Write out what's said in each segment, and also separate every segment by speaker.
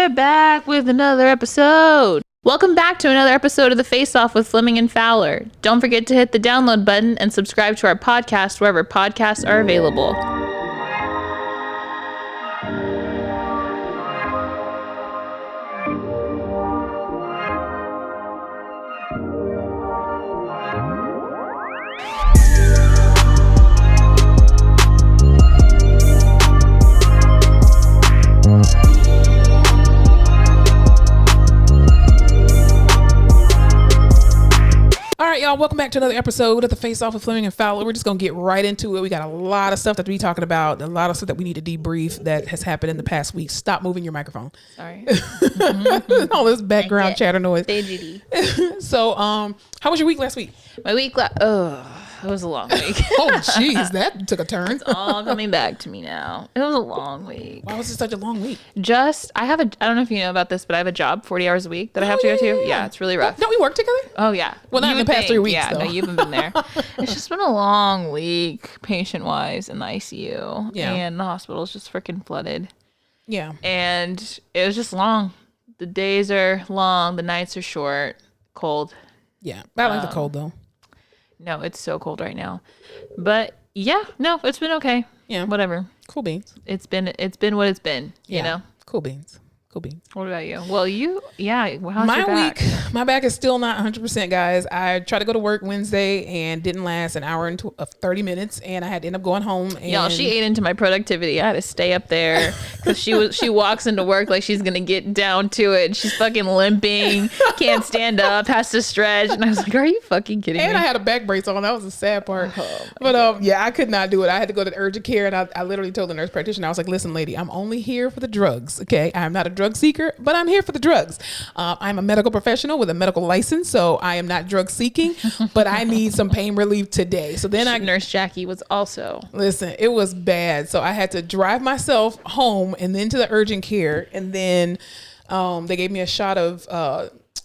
Speaker 1: we're back with another episode. Welcome back to another episode of The Face Off with Fleming and Fowler. Don't forget to hit the download button and subscribe to our podcast wherever podcasts are available.
Speaker 2: All right, y'all, welcome back to another episode of The Face Off with Fleming and Fowler. We're just going to get right into it. We got a lot of stuff that we talking about, a lot of stuff that we need to debrief that has happened in the past week. Stop moving your microphone.
Speaker 1: Sorry.
Speaker 2: All this background chatter noise. So, how was your week last week?
Speaker 1: My week, it was a long week.
Speaker 2: Oh, jeez, that took a turn.
Speaker 1: It's all coming back to me now. It was a long week.
Speaker 2: Why was it such a long week?
Speaker 1: I don't know if you know about this, but I have a job 40 hours a week that I have to go to. Yeah, it's really rough.
Speaker 2: Don't we work together?
Speaker 1: Oh, yeah.
Speaker 2: Well, not in the past 3 weeks,
Speaker 1: Yeah,
Speaker 2: though.
Speaker 1: no, you haven't been there. It's just been a long week, patient-wise, in the ICU.
Speaker 2: Yeah.
Speaker 1: And the hospital's just freaking flooded.
Speaker 2: Yeah.
Speaker 1: And it was just long. The days are long. The nights are short. Cold.
Speaker 2: Yeah. I like the cold, though.
Speaker 1: No, it's so cold right now. But, yeah, no, it's been okay.
Speaker 2: Yeah.
Speaker 1: Whatever.
Speaker 2: Cool beans.
Speaker 1: It's been what it's been, you know?
Speaker 2: Cool beans. Cool beans.
Speaker 1: What about you? Well, how's
Speaker 2: My
Speaker 1: your back?
Speaker 2: week, my back is still not 100%, guys. I tried to go to work Wednesday and didn't last an hour and 30 minutes, and I had to end up going home. And
Speaker 1: Y'all, she ate into my productivity. I had to stay up there because she walks into work like she's gonna get down to it. She's fucking limping, can't stand up, has to stretch, and I was like, "Are you fucking kidding me?"
Speaker 2: I had a back brace on. That was the sad part. But yeah, I could not do it. I had to go to the urgent care, and I literally told the nurse practitioner, I was like, "Listen, lady, I'm only here for the drugs. Okay, I'm not a drug seeker, but I'm here for the drugs. I'm a medical professional with a medical license, so I am not drug seeking, but I need some pain relief today." So then
Speaker 1: Nurse Jackie was also.
Speaker 2: Listen, it was bad. So I had to drive myself home and then to the urgent care, and then they gave me a shot of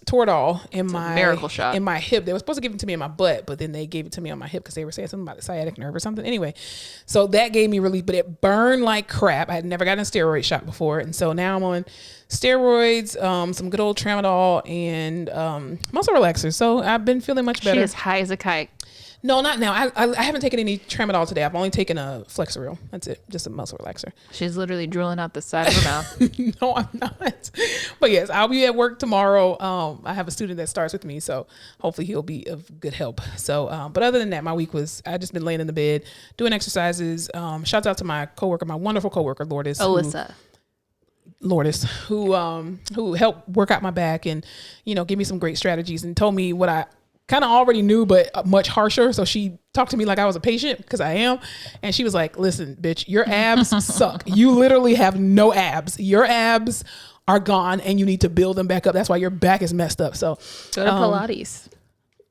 Speaker 2: Toradol in
Speaker 1: miracle shot
Speaker 2: in my hip. They were supposed to give it to me in my butt, but then they gave it to me on my hip because they were saying something about the sciatic nerve or something. Anyway, so that gave me relief, but it burned like crap. I had never gotten a steroid shot before, and so now I'm on steroids, some good old tramadol, and muscle relaxers. So I've been feeling much better.
Speaker 1: She is high as a kite.
Speaker 2: No, not now. I haven't taken any tramadol today. I've only taken a Flexeril. That's it. Just a muscle relaxer.
Speaker 1: She's literally drooling out the side of her mouth.
Speaker 2: No, I'm not. But yes, I'll be at work tomorrow. I have a student that starts with me, so hopefully he'll be of good help. So, but other than that, my week was, I just been laying in the bed, doing exercises. Shouts out to my coworker, my wonderful coworker, Lourdes. Who helped work out my back and, give me some great strategies and told me what I kind of already knew, but much harsher. So she talked to me like I was a patient, because I am. And she was like, "Listen, bitch, your abs suck. You literally have no abs. Your abs are gone and you need to build them back up. That's why your back is messed up." So
Speaker 1: go to Pilates.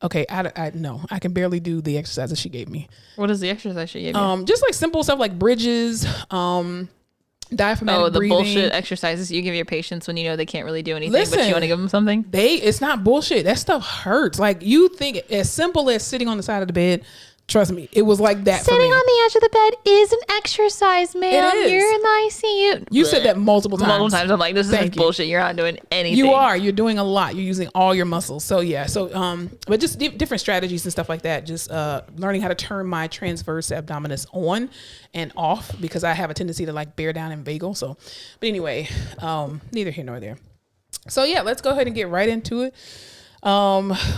Speaker 2: Okay. I no, I can barely do the exercises she gave me.
Speaker 1: What is the exercise she gave you?
Speaker 2: Just like simple stuff like bridges, diaphragmatic breathing.
Speaker 1: Bullshit exercises you give your patients when you know they can't really do anything, but you want to give them something?
Speaker 2: It's not bullshit. That stuff hurts. Like, you think as simple as sitting on the side of the bed, trust me, it was like that
Speaker 1: Sitting
Speaker 2: for me.
Speaker 1: on the edge of the bed is an exercise, ma'am.
Speaker 2: It is.
Speaker 1: You're in the ICU.
Speaker 2: You said that multiple times.
Speaker 1: Multiple times. I'm like, this is
Speaker 2: Thank you.
Speaker 1: bullshit. You're not doing anything.
Speaker 2: You are. You're doing a lot. You're using all your muscles. So yeah. So but just different strategies and stuff like that. Just learning how to turn my transverse abdominis on and off, because I have a tendency to like bear down and vagal. So, but anyway, neither here nor there. So yeah, let's go ahead and get right into it.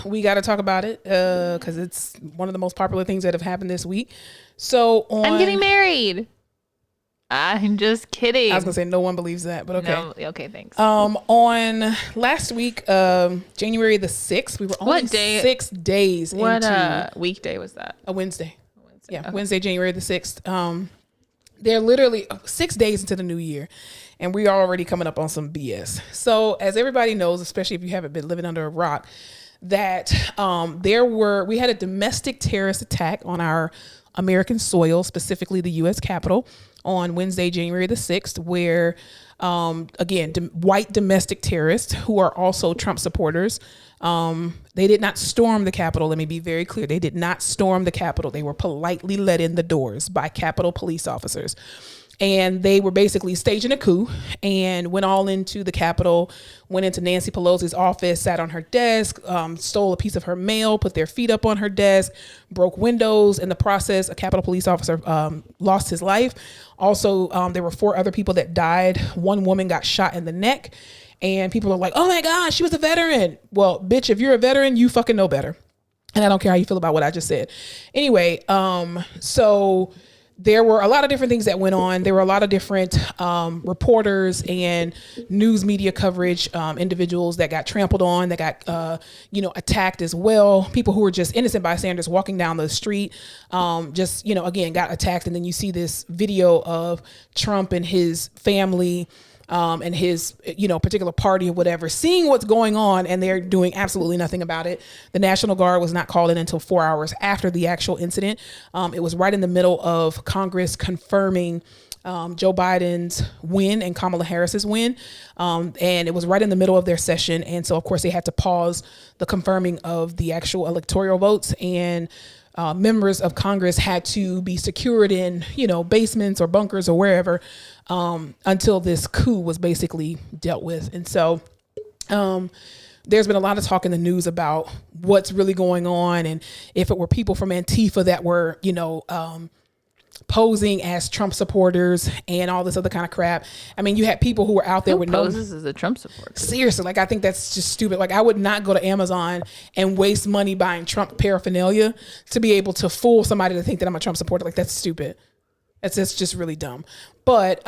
Speaker 2: We got to talk about it because it's one of the most popular things that have happened this week. So
Speaker 1: I'm getting married. I'm just kidding.
Speaker 2: I was gonna say no one believes that, but okay.
Speaker 1: No, okay, thanks.
Speaker 2: On last week, January the 6th, we were only 6 days into
Speaker 1: weekday was that?
Speaker 2: A Wednesday. Yeah,
Speaker 1: okay.
Speaker 2: Wednesday, January the 6th. They're literally 6 days into the new year, and we are already coming up on some BS. So as everybody knows, especially if you haven't been living under a rock, that we had a domestic terrorist attack on our American soil, specifically the U.S. Capitol, on Wednesday, January the 6th, where, again, white domestic terrorists who are also Trump supporters, they did not storm the Capitol. Let me be very clear. They did not storm the Capitol. They were politely let in the doors by Capitol police officers. and they were basically staging a coup and went all into the Capitol, went into Nancy Pelosi's office, sat on her desk, stole a piece of her mail, put their feet up on her desk, broke windows. In the process, a Capitol police officer lost his life. Also, there were 4 other people that died. 1 woman got shot in the neck, and people are like, oh my gosh, she was a veteran. Well, bitch, if you're a veteran, you fucking know better. And I don't care how you feel about what I just said. Anyway, so there were a lot of different things that went on. There were a lot of different reporters and news media coverage, individuals that got trampled on, that got, attacked as well. People who were just innocent bystanders walking down the street, again, got attacked. And then you see this video of Trump and his family and his, particular party or whatever, seeing what's going on, and they're doing absolutely nothing about it. The National Guard was not called in until 4 hours after the actual incident. It was right in the middle of Congress confirming Joe Biden's win and Kamala Harris's win. And it was right in the middle of their session. And so, of course, they had to pause the confirming of the actual electoral votes, and members of Congress had to be secured in, basements or bunkers or wherever, until this coup was basically dealt with. And so, there's been a lot of talk in the news about what's really going on, and if it were people from Antifa that were, posing as Trump supporters and all this other kind of crap. I mean, you had people who were out there with
Speaker 1: poses as a Trump supporter.
Speaker 2: Seriously, I think that's just stupid. I would not go to Amazon and waste money buying Trump paraphernalia to be able to fool somebody to think that I'm a Trump supporter. That's stupid. That's just really dumb. But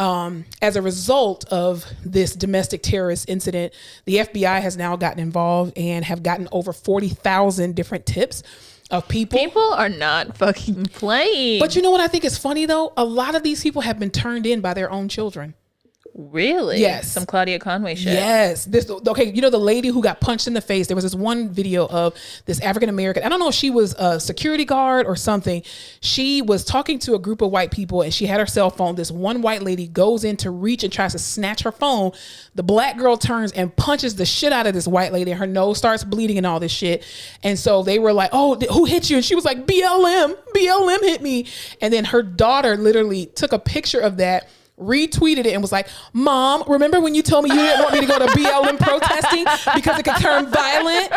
Speaker 2: as a result of this domestic terrorist incident, the FBI has now gotten involved and have gotten over 40,000 different tips of people.
Speaker 1: People are not fucking playing.
Speaker 2: But you know what I think is funny though? A lot of these people have been turned in by their own children.
Speaker 1: Really?
Speaker 2: Yes.
Speaker 1: Some Claudia Conway shit.
Speaker 2: Yes. The lady who got punched in the face, there was this one video of this African-American, I don't know if she was a security guard or something. She was talking to a group of white people and she had her cell phone. This one white lady goes in to reach and tries to snatch her phone. The black girl turns and punches the shit out of this white lady, and her nose starts bleeding and all this shit. And so they were like, oh, who hit you? And she was like, BLM hit me. And then her daughter literally took a picture of that, retweeted it, and was like, Mom, remember when you told me you didn't want me to go to BLM protesting because it could turn violent?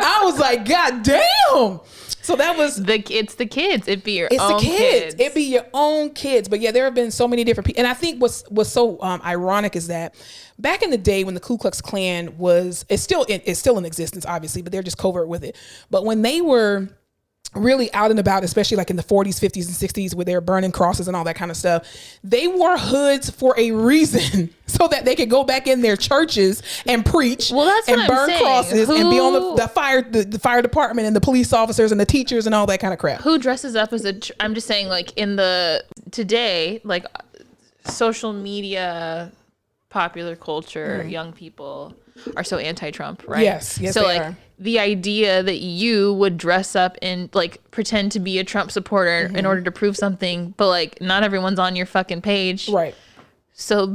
Speaker 2: I was like, God damn. So that was
Speaker 1: it's the kids. It'd be your own kids.
Speaker 2: It'd be your own kids. But yeah, there have been so many different people. And I think what's so ironic is that back in the day when the Ku Klux Klan it's still in existence, obviously, but they're just covert with it. But when they were really out and about, especially like in the 40s, 50s, and 60s, where they're burning crosses and all that kind of stuff, they wore hoods for a reason, so that they could go back in their churches and preach and burn crosses and be on the fire department and the police officers and the teachers and all that kind of crap.
Speaker 1: Who dresses up as I'm just saying, like today, like social media, popular culture, young people are so anti-Trump, right?
Speaker 2: Yes,
Speaker 1: so
Speaker 2: they
Speaker 1: like
Speaker 2: are.
Speaker 1: The idea that you would dress up and like pretend to be a Trump supporter in order to prove something, but like not everyone's on your fucking page,
Speaker 2: right?
Speaker 1: So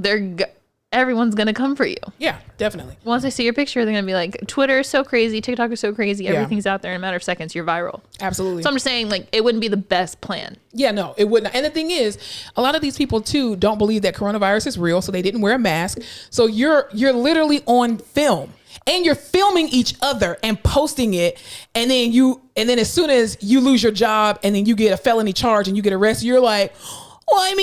Speaker 1: everyone's gonna come for you.
Speaker 2: Yeah, definitely.
Speaker 1: Once they see your picture, they're gonna be like, Twitter is so crazy, TikTok is so crazy, everything's out there in a matter of seconds. You're viral.
Speaker 2: Absolutely.
Speaker 1: So I'm just saying, like, it wouldn't be the best plan.
Speaker 2: Yeah, no, it wouldn't. And the thing is, a lot of these people too don't believe that coronavirus is real, so they didn't wear a mask. So you're literally on film. And you're filming each other and posting it, and then as soon as you lose your job and then you get a felony charge and you get arrested, you're like, well,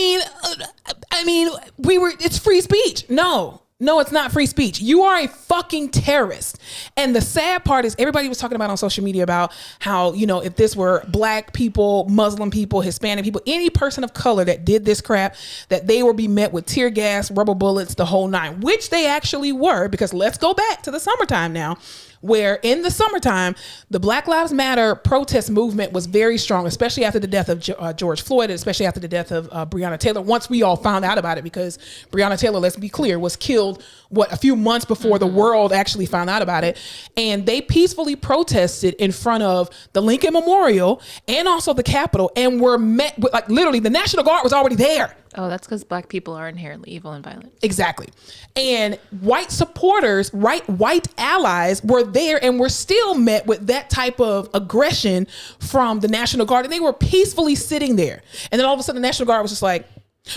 Speaker 2: it's free speech. No, it's not free speech. You are a fucking terrorist. And the sad part is everybody was talking about on social media about how, if this were black people, Muslim people, Hispanic people, any person of color that did this crap, that they would be met with tear gas, rubber bullets, the whole nine, which they actually were, because let's go back to the summertime now, where in the summertime, the Black Lives Matter protest movement was very strong, especially after the death of George Floyd, and especially after the death of Breonna Taylor. Once we all found out about it, because Breonna Taylor, let's be clear, was killed, a few months before the world actually found out about it. And they peacefully protested in front of the Lincoln Memorial and also the Capitol, and were met with, like, literally the National Guard was already there.
Speaker 1: Oh, that's because black people are inherently evil and violent.
Speaker 2: Exactly. And white supporters, white allies were there and were still met with that type of aggression from the National Guard. And they were peacefully sitting there. And then all of a sudden the National Guard was just like,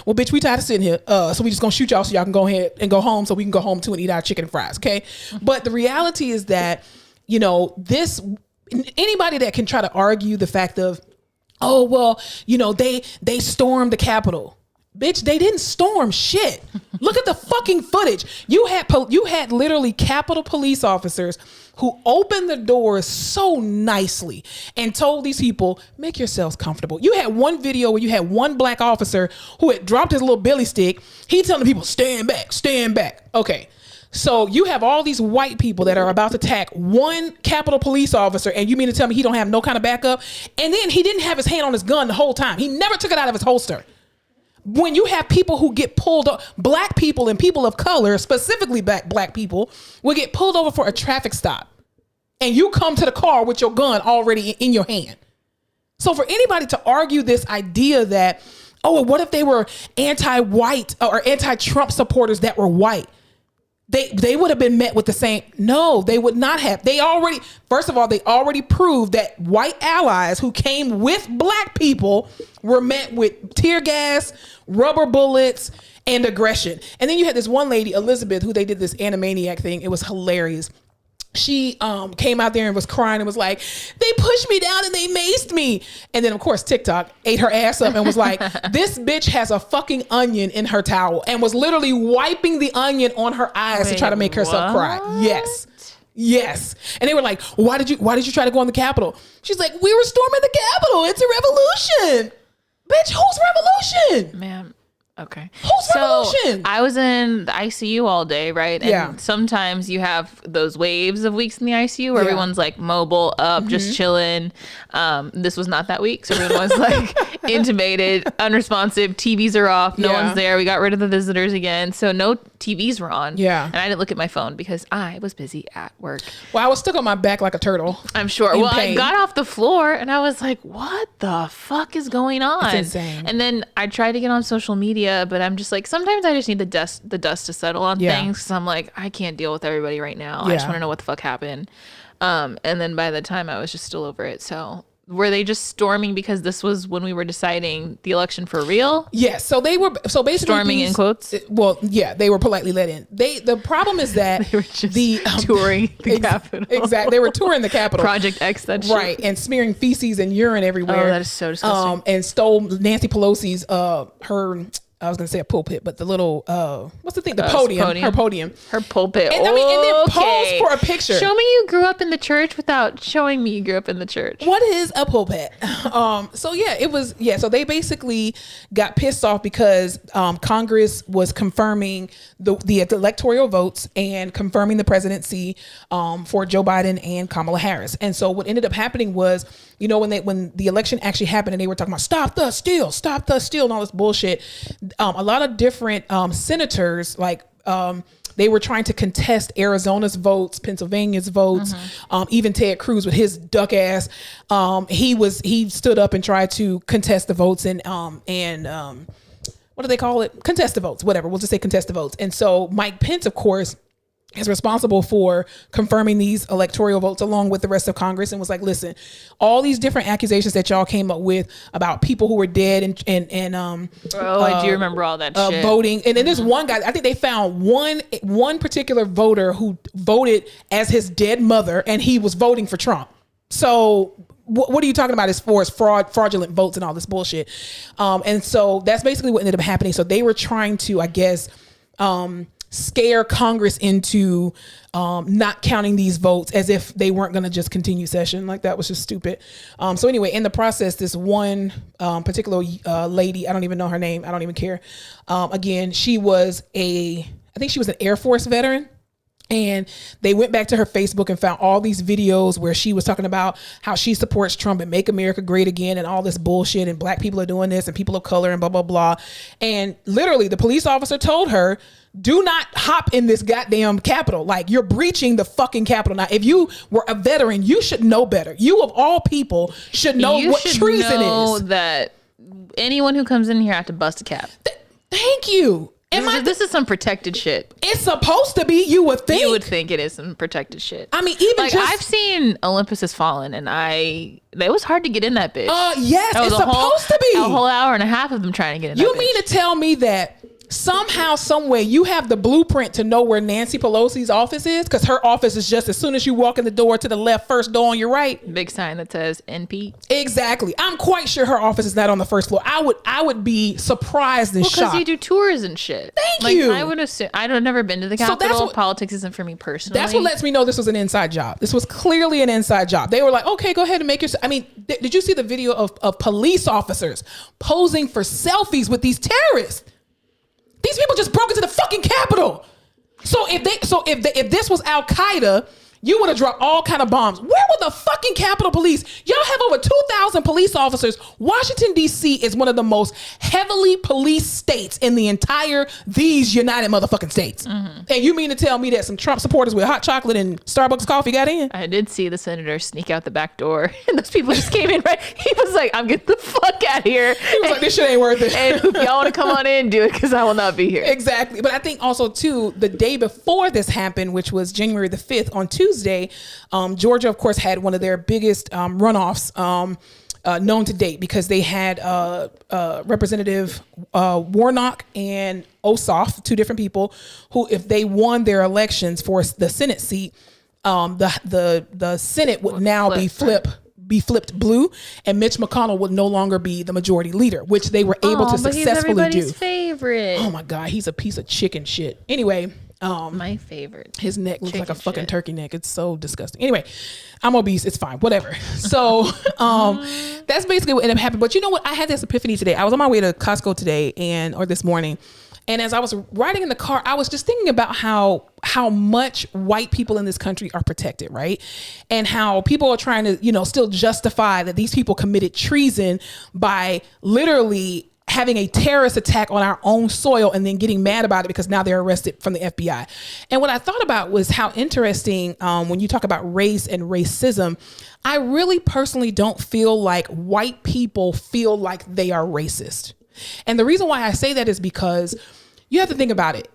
Speaker 2: Well, bitch, we tired of sitting here. So we just gonna shoot y'all so y'all can go ahead and go home so we can go home too and eat our chicken and fries. Okay. But the reality is that, you know, anybody that can try to argue the fact of, oh, well, you know, they stormed the Capitol. Bitch, they didn't storm shit. Look at the fucking footage. You had literally Capitol police officers who opened the doors so nicely and told these people, make yourselves comfortable. You had one video where you had one black officer who had dropped his little billy stick. He telling the people, stand back, stand back. Okay. So you have all these white people that are about to attack one Capitol police officer, and you mean to tell me he don't have no kind of backup? And then he didn't have his hand on his gun the whole time. He never took it out of his holster. When you have people who get pulled up, black people and people of color, specifically black people, will get pulled over for a traffic stop. And you come to the car with your gun already in your hand. So for anybody to argue this idea that, oh, what if they were anti-white or anti-Trump supporters that were white? They would have been met with the same. No, they would not have. First of all, they already proved that white allies who came with black people were met with tear gas, rubber bullets, and aggression. And then you had this one lady, Elizabeth, who they did this Animaniac thing. It was hilarious. She came out there and was crying and was like, they pushed me down and they maced me. And then, of course, TikTok ate her ass up and was like, this bitch has a fucking onion in her towel, and was literally wiping the onion on her eyes to try to make herself cry. Yes. And they were like, why did you try to go on the Capitol? She's like, we were storming the Capitol. It's a revolution. Bitch, whose revolution?
Speaker 1: Ma'am. Okay.
Speaker 2: Whose revolution?
Speaker 1: I was in the ICU all day, right? And sometimes you have those waves of weeks in the ICU where everyone's like mobile up, just chilling. This was not that week. So everyone was like intubated, unresponsive, TVs are off, no one's there. We got rid of the visitors again. So no TVs were on. Yeah. And I didn't look at my phone because I was busy at work.
Speaker 2: Well, I was stuck on my back like a turtle.
Speaker 1: I'm sure. Well, pain. I got off the floor and I was like, what the fuck is going on?
Speaker 2: It's insane.
Speaker 1: And then I tried to get on social media, but I'm just like, sometimes I just need the dust to settle on things. Cause I'm like, I can't deal with everybody right now. I just want to know what the fuck happened. And then by the time I was just still over it. So were they just storming because this was when we were deciding the election for real?
Speaker 2: Yes. So they were, basically
Speaker 1: storming in quotes.
Speaker 2: Well, yeah, they were politely let in. The problem is that
Speaker 1: they were just touring the Capitol.
Speaker 2: Exactly. They were touring the Capitol.
Speaker 1: Project X, that shit.
Speaker 2: Right. And smearing feces and urine everywhere.
Speaker 1: Oh, that is so disgusting.
Speaker 2: And stole Nancy Pelosi's, I was going to say a pulpit, but the little, what's the thing? The podium. Her podium.
Speaker 1: Her pulpit.
Speaker 2: And, and then pose for a picture.
Speaker 1: Show me you grew up in the church without showing me you grew up in the church.
Speaker 2: What is a pulpit? So they basically got pissed off because Congress was confirming the electoral votes and confirming the presidency for Joe Biden and Kamala Harris. And so what ended up happening was, you know, when the election actually happened and they were talking about stop the steal and all this bullshit, a lot of different senators, like they were trying to contest Arizona's votes, Pennsylvania's votes, even Ted Cruz with his duck ass. He stood up and tried to contest the votes and what do they call it? Contest the votes, whatever. We'll just say contest the votes. And so Mike Pence, of course, is responsible for confirming these electoral votes along with the rest of Congress, and was like, listen, all these different accusations that y'all came up with about people who were dead and
Speaker 1: I do remember all that shit.
Speaker 2: Voting. And then there's one guy, I think they found one particular voter who voted as his dead mother, and he was voting for Trump. So what are you talking about as far as fraudulent votes and all this bullshit? And so that's basically what ended up happening. So they were trying to, I guess, scare Congress into not counting these votes as if they weren't going to just continue session. Like, that was just stupid. So anyway, in the process, this one particular lady, I don't even know her name, I don't even care. Again, I think she was an Air Force veteran. And they went back to her Facebook and found all these videos where she was talking about how she supports Trump and make America great again and all this bullshit, and black people are doing this and people of color and blah, blah, blah. And literally the police officer told her, do not hop in this goddamn Capitol. Like, you're breaching the fucking Capitol. Now, if you were a veteran, you should know better. You of all people should know what treason is.
Speaker 1: That anyone who comes in here have to bust a cap.
Speaker 2: Thank you.
Speaker 1: This is some protected shit.
Speaker 2: It's supposed to be. You would think.
Speaker 1: You would think it is some protected shit.
Speaker 2: I mean, even
Speaker 1: like I've seen Olympus Has Fallen, and it was hard to get in that bitch.
Speaker 2: Yes, it's supposed to be
Speaker 1: a whole hour and a half of them trying to get in.
Speaker 2: You mean to tell me that somehow, some way, you have the blueprint to know where Nancy Pelosi's office is? Because her office is just as soon as you walk in the door to the left, first door on your right.
Speaker 1: Big sign that says NP.
Speaker 2: Exactly. I'm quite sure her office is not on the first floor. I would be surprised and shocked.
Speaker 1: Because you do tours and shit.
Speaker 2: Thank you.
Speaker 1: I would assume. I've never been to the Capitol. Politics isn't for me personally.
Speaker 2: That's what lets me know this was an inside job. This was clearly an inside job. They were like, okay, go ahead and make your. I mean, did you see the video of police officers posing for selfies with these terrorists? These people just broke into the fucking Capitol. So if this was Al Qaeda, you would have dropped all kind of bombs. Where were the fucking Capitol Police? Y'all have over 2,000 police officers. Washington, D.C. is one of the most heavily policed states in these United motherfucking States. Mm-hmm. And you mean to tell me that some Trump supporters with hot chocolate and Starbucks coffee got in?
Speaker 1: I did see the senator sneak out the back door, and those people just came in, right? He was like, I'm getting the fuck out of here.
Speaker 2: He was like, this shit ain't worth it.
Speaker 1: And if y'all want to come on in, do it, because I will not be here.
Speaker 2: Exactly. But I think also, too, the day before this happened, which was January the 5th, on Tuesday, Georgia, of course, had one of their biggest runoffs known to date, because they had Representative Warnock and Ossoff, two different people, who, if they won their elections for the Senate seat, the Senate would now be flipped blue, and Mitch McConnell would no longer be the majority leader, which they were able to successfully do.
Speaker 1: He's favorite.
Speaker 2: Oh my God, he's a piece of chicken shit. Anyway.
Speaker 1: My favorite.
Speaker 2: His neck looks like a fucking turkey neck. It's so disgusting. Anyway, I'm obese. It's fine. Whatever. So that's basically what ended up happening. But you know what? I had this epiphany today. I was on my way to Costco today or this morning. And as I was riding in the car, I was just thinking about how much white people in this country are protected, right? And how people are trying to, still justify that these people committed treason by literally having a terrorist attack on our own soil and then getting mad about it because now they're arrested from the FBI. And what I thought about was how interesting, when you talk about race and racism, I really personally don't feel like white people feel like they are racist. And the reason why I say that is because you have to think about it.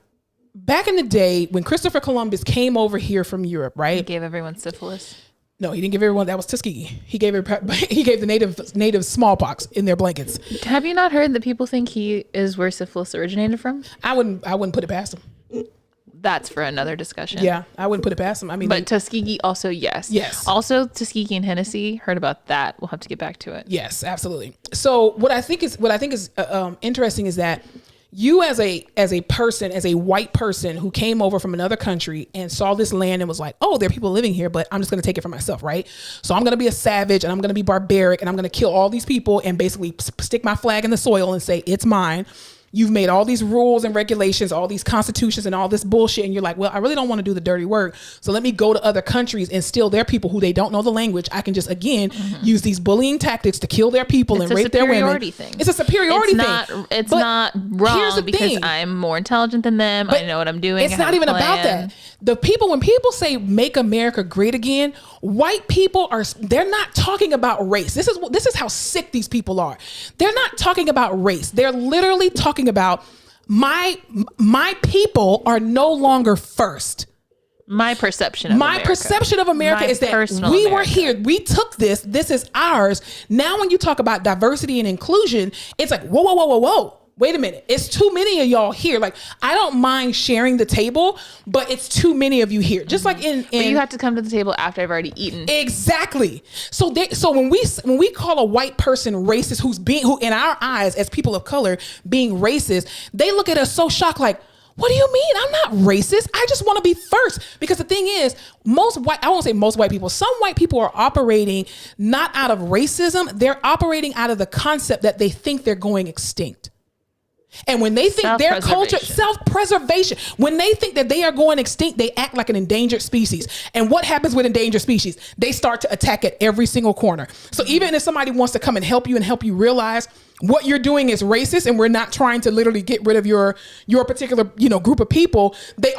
Speaker 2: Back in the day when Christopher Columbus came over here from Europe, right?
Speaker 1: He gave everyone syphilis.
Speaker 2: No, he didn't give everyone. That was Tuskegee. He gave the native smallpox in their blankets.
Speaker 1: Have you not heard that people think he is where syphilis originated from?
Speaker 2: I wouldn't put it past him.
Speaker 1: That's for another discussion.
Speaker 2: Yeah, I wouldn't put it past him. I mean,
Speaker 1: but Tuskegee also, yes. Also, Tuskegee and Hennessy. Heard about that. We'll have to get back to it.
Speaker 2: Yes, absolutely. So what I think is interesting is that you as a person, as a white person who came over from another country and saw this land and was like, oh, there are people living here, but I'm just going to take it for myself, right? So I'm going to be a savage and I'm going to be barbaric and I'm going to kill all these people and basically stick my flag in the soil and say, it's mine. You've made all these rules and regulations, all these constitutions and all this bullshit. And you're like, well, I really don't want to do the dirty work. So let me go to other countries and steal their people who they don't know the language. I can just, again, use these bullying tactics to kill their people and rape their women. It's a superiority thing.
Speaker 1: It's not wrong because I'm more intelligent than them. I know what I'm doing.
Speaker 2: It's not even about that. When people say make America great again, white people they're not talking about race. This is how sick these people are. They're not talking about race. They're literally talking about my people are no longer first.
Speaker 1: My perception of
Speaker 2: America is that we were here. We took this. This is ours. Now, when you talk about diversity and inclusion, it's like, whoa, whoa, whoa, whoa, whoa. Wait a minute. It's too many of y'all here. Like, I don't mind sharing the table, but it's too many of you here. Just like in
Speaker 1: but you have to come to the table after I've already eaten.
Speaker 2: Exactly. So when we call a white person racist, who in our eyes as people of color being racist, they look at us so shocked, like, what do you mean? I'm not racist. I just want to be first. Because the thing is, I won't say most white people, some white people are operating not out of racism. They're operating out of the concept that they think they're going extinct. And when they think their culture, self-preservation, when they think that they are going extinct, they act like an endangered species. And what happens with endangered species? They start to attack at every single corner. So even if somebody wants to come and help you realize what you're doing is racist, and we're not trying to literally get rid of your particular group of people, they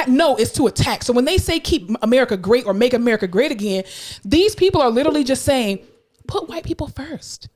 Speaker 2: know is to attack. So when they say keep America great or make America great again, these people are literally just saying, put white people first.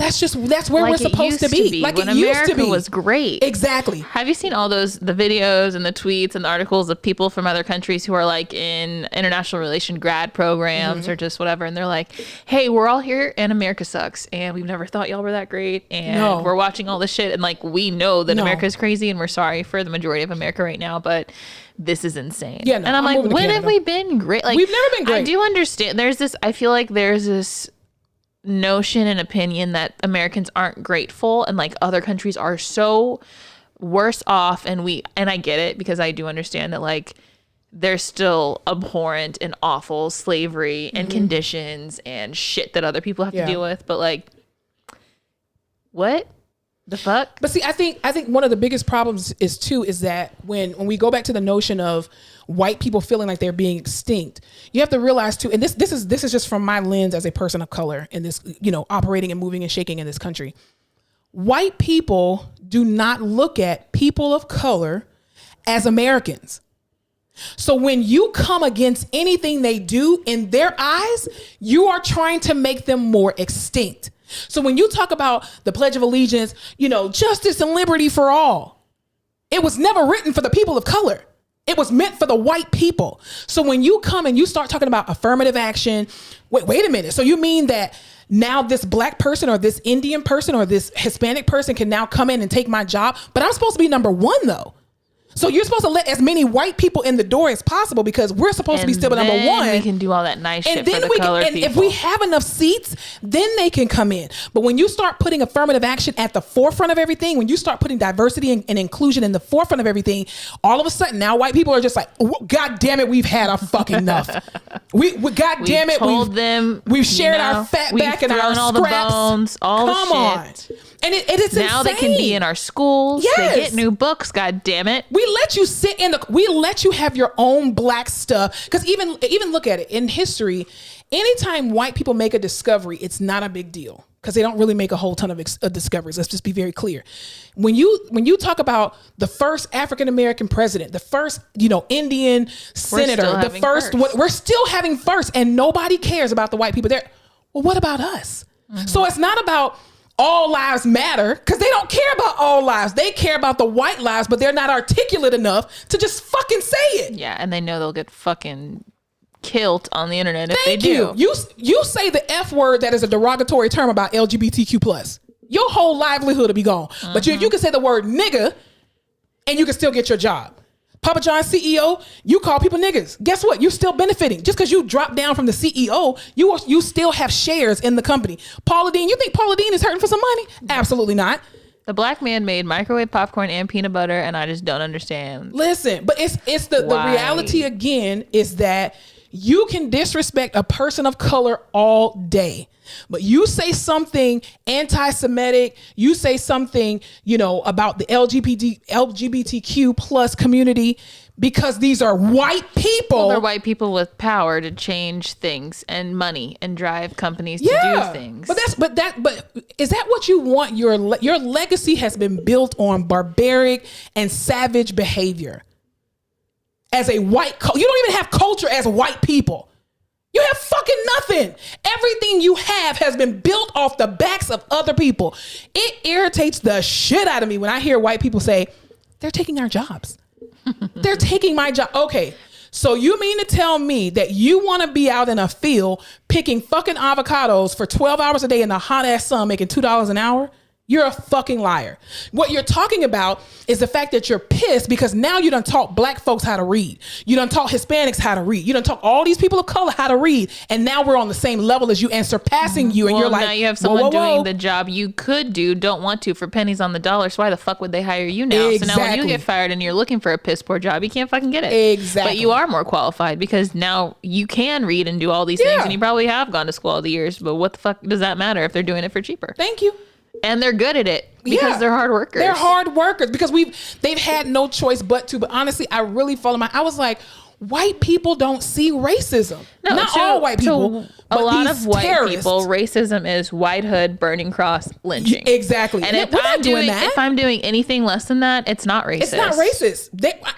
Speaker 2: That's where we're supposed to be. Like
Speaker 1: when
Speaker 2: it used to be.
Speaker 1: America was great.
Speaker 2: Exactly.
Speaker 1: Have you seen all the videos and the tweets and the articles of people from other countries who are like in international relation grad programs or just whatever, and they're like, hey, we're all here and America sucks and we've never thought y'all were that great and we're watching all this shit and like we know that America's crazy and we're sorry for the majority of America right now, but this is insane. Yeah, and I'm like, when have we been great? Like,
Speaker 2: we've never been great.
Speaker 1: I do understand. I feel like there's this notion and opinion that Americans aren't grateful and like other countries are so worse off, and I get it, because I do understand that like there's still abhorrent and awful slavery and conditions and shit that other people have to deal with, but like, what the fuck?
Speaker 2: But see, I think one of the biggest problems is that when we go back to the notion of white people feeling like they're being extinct, you have to realize too, and this is just from my lens as a person of color in this, operating and moving and shaking in this country. White people do not look at people of color as Americans. So when you come against anything they do, in their eyes, you are trying to make them more extinct. So when you talk about the Pledge of Allegiance, justice and liberty for all, it was never written for the people of color. It was meant for the white people. So when you come and you start talking about affirmative action, wait a minute. So you mean that now this black person or this Indian person or this Hispanic person can now come in and take my job? But I'm supposed to be number one though. So you're supposed to let as many white people in the door as possible because we're supposed to be still the number one.
Speaker 1: We can do all that nice shit for the colored people.
Speaker 2: And if we have enough seats, then they can come in. But when you start putting affirmative action at the forefront of everything, when you start putting diversity and inclusion in the forefront of everything, all of a sudden now white people are just like, God damn it, we've had our fucking enough. We've shared our fat back and our
Speaker 1: all
Speaker 2: scraps.
Speaker 1: The bones, all
Speaker 2: Come
Speaker 1: the shit.
Speaker 2: On. And it's
Speaker 1: now
Speaker 2: insane.
Speaker 1: They can be in our schools.
Speaker 2: Yes.
Speaker 1: They get new books. God damn it.
Speaker 2: We let you we let you have your own black stuff. Because even look at it in history, anytime white people make a discovery, it's not a big deal because they don't really make a whole ton of discoveries. Let's just be very clear. When you talk about the first African-American president, the first, Indian senator, the first, we're still having first, and nobody cares about the white people there. Well, what about us? Mm-hmm. So it's not about all lives matter, because they don't care about all lives. They care about the white lives, but they're not articulate enough to just fucking say it.
Speaker 1: Yeah, and they know they'll get fucking killed on the internet if they do.
Speaker 2: You say the F word that is a derogatory term about LGBTQ+. Your whole livelihood will be gone. Mm-hmm. But you can say the word nigga and you can still get your job. Papa John's CEO, you call people niggas. Guess what? You're still benefiting. Just because you drop down from the CEO, you still have shares in the company. Paula Deen, you think Paula Deen is hurting for some money? Absolutely not.
Speaker 1: The black man made microwave popcorn and peanut butter, and I just don't understand.
Speaker 2: Listen, but it's the reality again is that you can disrespect a person of color all day. But you say something anti-Semitic, you say something, about the LGBTQ plus community because these are white people.
Speaker 1: Well, they're white people with power to change things and money and drive companies to do things.
Speaker 2: But is that what you want? Your legacy has been built on barbaric and savage behavior. As a white, you don't even have culture as white people. You have fucking nothing. Everything you have has been built off the backs of other people. It irritates the shit out of me when I hear white people say, they're taking our jobs. They're taking my job. Okay, so you mean to tell me that you want to be out in a field picking fucking avocados for 12 hours a day in the hot ass sun making $2 an hour? You're a fucking liar. What you're talking about is the fact that you're pissed because now you done taught black folks how to read. You done taught Hispanics how to read. You done taught all these people of color how to read. And now we're on the same level as you and surpassing you. And you're like,
Speaker 1: now you have someone doing the job you could do, don't want to for pennies on the dollar. So why the fuck would they hire you now? Exactly. So now when you get fired and you're looking for a piss poor job, you can't fucking get it.
Speaker 2: Exactly.
Speaker 1: But you are more qualified because now you can read and do all these things. And you probably have gone to school all the years. But what the fuck does that matter if they're doing it for cheaper?
Speaker 2: Thank you.
Speaker 1: And they're good at it because they're hard workers.
Speaker 2: They're hard workers because they've had no choice but to. But honestly, I really I was like, white people don't see racism. No, not all white people.
Speaker 1: A lot of white people, racism is white hood, burning cross, lynching.
Speaker 2: Exactly.
Speaker 1: And if I'm doing anything less than that, it's not racist.
Speaker 2: It's not racist.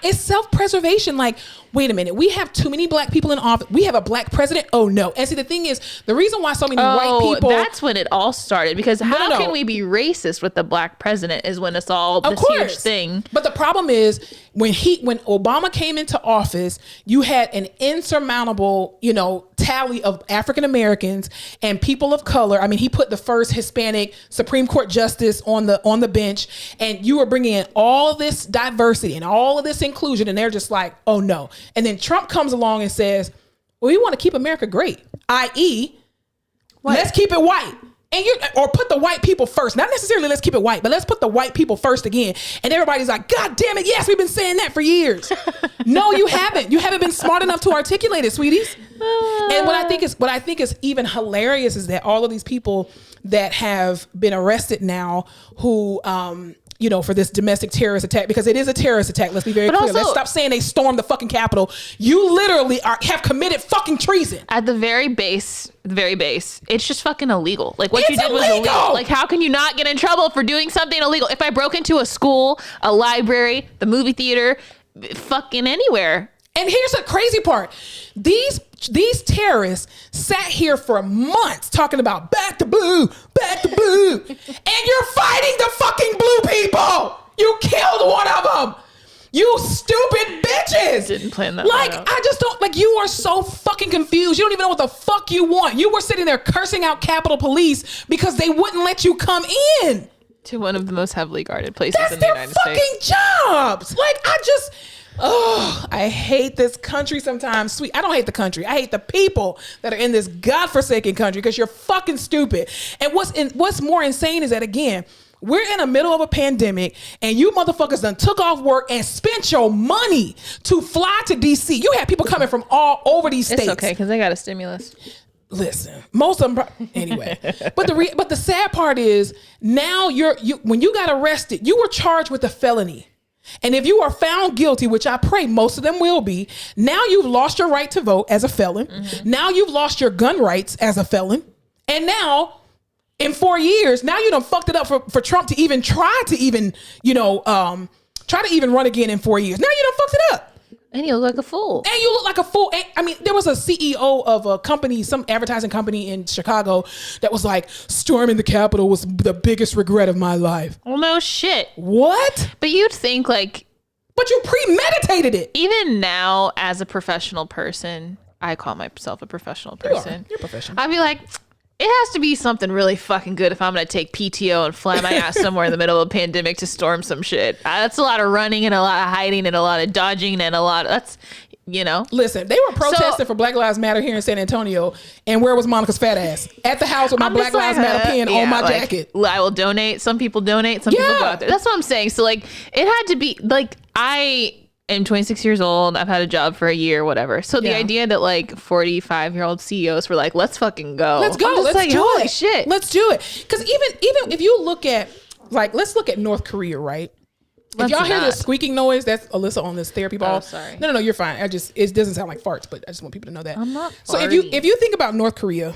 Speaker 2: It's self-preservation. Like wait a minute, we have too many black people in office. We have a black president. Oh no. And see, the thing is, the reason why so many white people.
Speaker 1: That's when it all started. Because how can we be racist with the black president is when it's all this huge thing.
Speaker 2: But the problem is when Obama came into office, you had an insurmountable, tally of African Americans and people of color. I mean, he put the first Hispanic Supreme Court justice on the bench, and you were bringing in all this diversity and all of this inclusion, and they're just like, oh no. And then Trump comes along and says, well, we want to keep America great, i.e., let's keep it white. Or put the white people first. Not necessarily let's keep it white, but let's put the white people first again. And everybody's like, God damn it, yes, we've been saying that for years. No, you haven't. You haven't been smart enough to articulate it, sweeties. And what I think is even hilarious is that all of these people that have been arrested now who for this domestic terrorist attack, because it is a terrorist attack. Let's be very clear. Let's stop saying they stormed the fucking Capitol. You literally have committed fucking treason.
Speaker 1: At the very base, it's just fucking illegal. Like what you did was illegal. Like how can you not get in trouble for doing something illegal? If I broke into a school, a library, the movie theater, fucking anywhere.
Speaker 2: And here's the crazy part. These terrorists sat here for months talking about back to blue. And you're fighting the fucking blue people. You killed one of them. You stupid bitches.
Speaker 1: Didn't plan that.
Speaker 2: I just don't, you are so fucking confused. You don't even know what the fuck you want. You were sitting there cursing out Capitol Police because they wouldn't let you come in.
Speaker 1: To one of the most heavily guarded places in the United States.
Speaker 2: That's their fucking jobs. I hate this country sometimes. Sweet. I don't hate the country. I hate the people that are in this godforsaken country because you're fucking stupid. And what's more insane is that, again, we're in the middle of a pandemic and you motherfuckers done took off work and spent your money to fly to DC. You had people coming from all over these states.
Speaker 1: It's okay because they got a stimulus.
Speaker 2: Listen, most of them anyway. But the sad part is now when you got arrested, you were charged with a felony. And if you are found guilty, which I pray most of them will be, now you've lost your right to vote as a felon. Mm-hmm. Now you've lost your gun rights as a felon. And now in 4 years, now you done fucked it up for Trump to even try to even run again in 4 years. Now you done fucked it up.
Speaker 1: And you look like a fool.
Speaker 2: There was a CEO of a company, some advertising company in Chicago that was like, storming the Capitol was the biggest regret of my life.
Speaker 1: Well, no shit.
Speaker 2: What?
Speaker 1: But you'd think
Speaker 2: But you premeditated it.
Speaker 1: Even now, as a professional person, I call myself a professional person.
Speaker 2: You're professional.
Speaker 1: I'd be like, it has to be something really fucking good if I'm going to take PTO and fly my ass somewhere in the middle of a pandemic to storm some shit. That's a lot of running and a lot of hiding and a lot of dodging and that's.
Speaker 2: Listen, they were protesting for Black Lives Matter here in San Antonio, and where was Monica's fat ass? At the house with my Black Lives Matter pin on my jacket.
Speaker 1: I will donate. Some people donate. Some people go out there. That's what I'm saying. So it had to be I am 26 years old. I've had a job for a year, whatever. So the idea that 45-year-old CEOs were like, let's fucking go.
Speaker 2: Let's go. Let's do
Speaker 1: holy
Speaker 2: it.
Speaker 1: Shit.
Speaker 2: Let's do it. Because even if you look at let's look at North Korea, right? If y'all hear this squeaking noise, that's Alyssa on this therapy ball.
Speaker 1: Oh, sorry.
Speaker 2: No, you're fine. It doesn't sound like farts, but I just want people to know that.
Speaker 1: I'm not farting.
Speaker 2: So if you think about North Korea,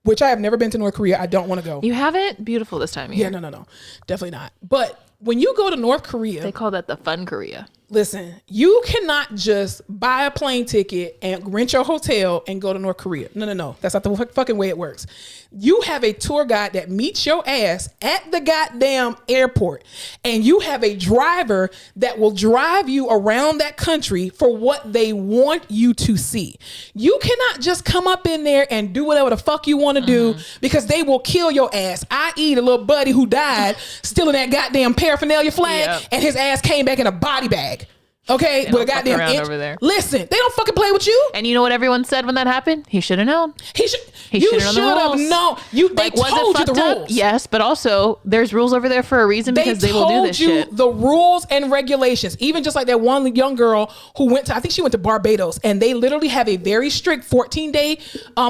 Speaker 2: which I have never been to North Korea, I don't want to go.
Speaker 1: You haven't? Beautiful this time of year.
Speaker 2: Yeah, no. Definitely not. But when you go to North Korea,
Speaker 1: they call that the fun Korea.
Speaker 2: Listen, you cannot just buy a plane ticket and rent your hotel and go to North Korea. No. That's not the fucking way it works. You have a tour guide that meets your ass at the goddamn airport, and you have a driver that will drive you around that country for what they want you to see. You cannot just come up in there and do whatever the fuck you want to do because they will kill your ass, i.e. the little buddy who died stealing that goddamn paraphernalia flag and his ass came back in a body bag. Okay, with a goddamn inch.
Speaker 1: Over there.
Speaker 2: Listen, they don't fucking play with you.
Speaker 1: And you know what everyone said when that happened? He should have known.
Speaker 2: You should have known. They told you the rules.
Speaker 1: Yes, but also there's rules over there for a reason because they will do this shit. They told you the
Speaker 2: rules and regulations. Even just like that one young girl who I think she went to Barbados, and they literally have a very strict 14-day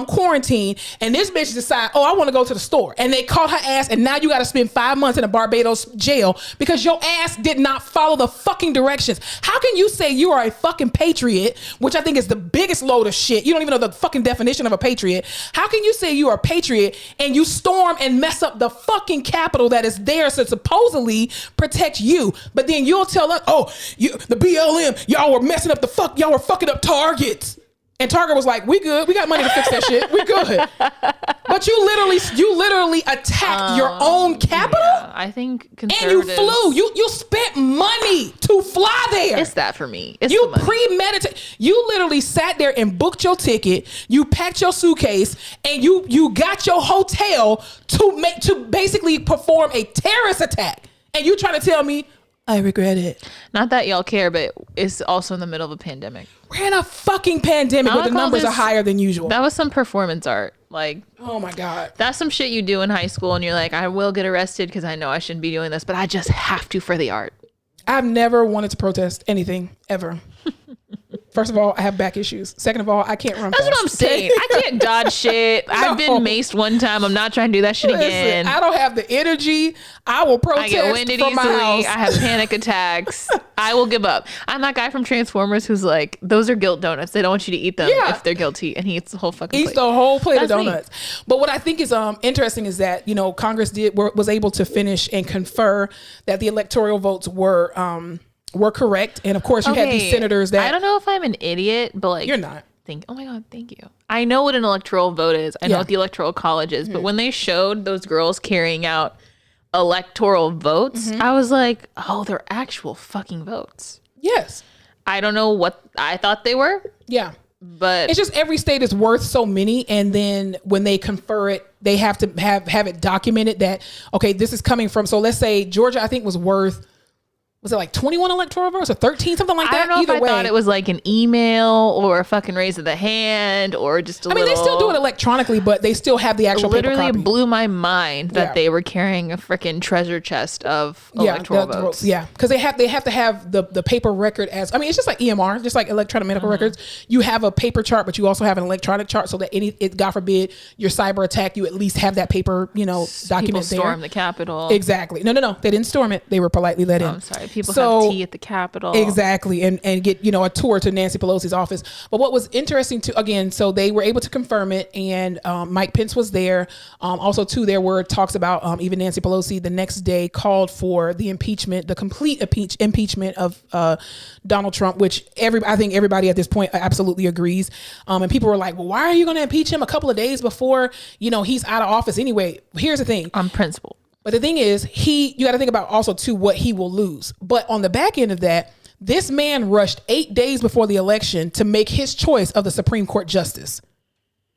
Speaker 2: quarantine. And this bitch decided, I want to go to the store, and they caught her ass, and now you got to spend 5 months in a Barbados jail because your ass did not follow the fucking directions. How can can you say you are a fucking patriot, which I think is the biggest load of shit. You don't even know the fucking definition of a patriot. How can you say you are a patriot and you storm and mess up the fucking Capitol that is there to supposedly protect you? But then you'll tell us, oh, the BLM, y'all were messing up y'all were fucking up targets. And Target was like, we good. We got money to fix that shit. We good. But you literally attacked your own capital?
Speaker 1: Yeah, I think conservatives...
Speaker 2: And you flew. You spent money to fly there.
Speaker 1: It's that for me. It's
Speaker 2: you premeditated. You literally sat there and booked your ticket. You packed your suitcase and you got your hotel to basically perform a terrorist attack. And you trying to tell me, I regret it.
Speaker 1: Not that y'all care, but it's also in the middle of a pandemic.
Speaker 2: We're in a fucking pandemic where the numbers are higher than usual.
Speaker 1: That was some performance art. Like,
Speaker 2: oh my God.
Speaker 1: That's some shit you do in high school and you're like, I will get arrested because I know I shouldn't be doing this, but I just have to for the art.
Speaker 2: I've never wanted to protest anything ever. First of all, I have back issues. Second of all, I can't run
Speaker 1: That's
Speaker 2: fast.
Speaker 1: what I'm saying. I can't dodge shit. I've been maced one time. I'm not trying to do that shit again.
Speaker 2: I don't have the energy. I will protest
Speaker 1: I get winded
Speaker 2: from my house.
Speaker 1: I have panic attacks. I will give up. I'm that guy from Transformers who's like, those are guilt donuts. They don't want you to eat them if they're guilty. And he eats the whole fucking plate.
Speaker 2: Eats the whole plate of
Speaker 1: That's
Speaker 2: donuts. Me. But what I think is interesting is that, Congress was able to finish and confer that the electoral votes were correct. And of course you had these senators that...
Speaker 1: I don't know if I'm an idiot, but like...
Speaker 2: You're not.
Speaker 1: Oh my God, thank you. I know what an electoral vote is. I know what the electoral college is. But when they showed those girls carrying out electoral votes, I was like, oh, they're actual fucking votes.
Speaker 2: Yes.
Speaker 1: I don't know what I thought they were.
Speaker 2: Yeah.
Speaker 1: But
Speaker 2: it's just every state is worth so many. And then when they confer it, they have to have it documented that, okay, this is coming from... So let's say Georgia, I think was worth... Was it like 21 electoral votes or 13, something like that?
Speaker 1: I don't know if I thought it was like an email or a fucking raise of the hand or just a little...
Speaker 2: they still do it electronically, but they still have the actual paper copy.
Speaker 1: Literally blew my mind that they were carrying a freaking treasure chest of electoral votes.
Speaker 2: Yeah, because they have to have the paper record as... it's just like EMR, just like electronic medical records. You have a paper chart, but you also have an electronic chart so that God forbid, your cyber attack, you at least have that paper, document
Speaker 1: People
Speaker 2: there.
Speaker 1: storm the Capitol.
Speaker 2: Exactly. No. They didn't storm it. They were politely let in.
Speaker 1: I'm sorry. People have tea at the Capitol.
Speaker 2: Exactly. And get, a tour to Nancy Pelosi's office. But what was interesting so they were able to confirm it and Mike Pence was there. Also too, there were talks about even Nancy Pelosi the next day called for the impeachment, the complete impeachment of Donald Trump, which I think everybody at this point absolutely agrees. And people were like, well, why are you going to impeach him a couple of days before, he's out of office anyway? Here's the thing.
Speaker 1: On principle.
Speaker 2: But the thing is, you got to think about also too what he will lose. But on the back end of that, this man rushed 8 days before the election to make his choice of the Supreme Court justice.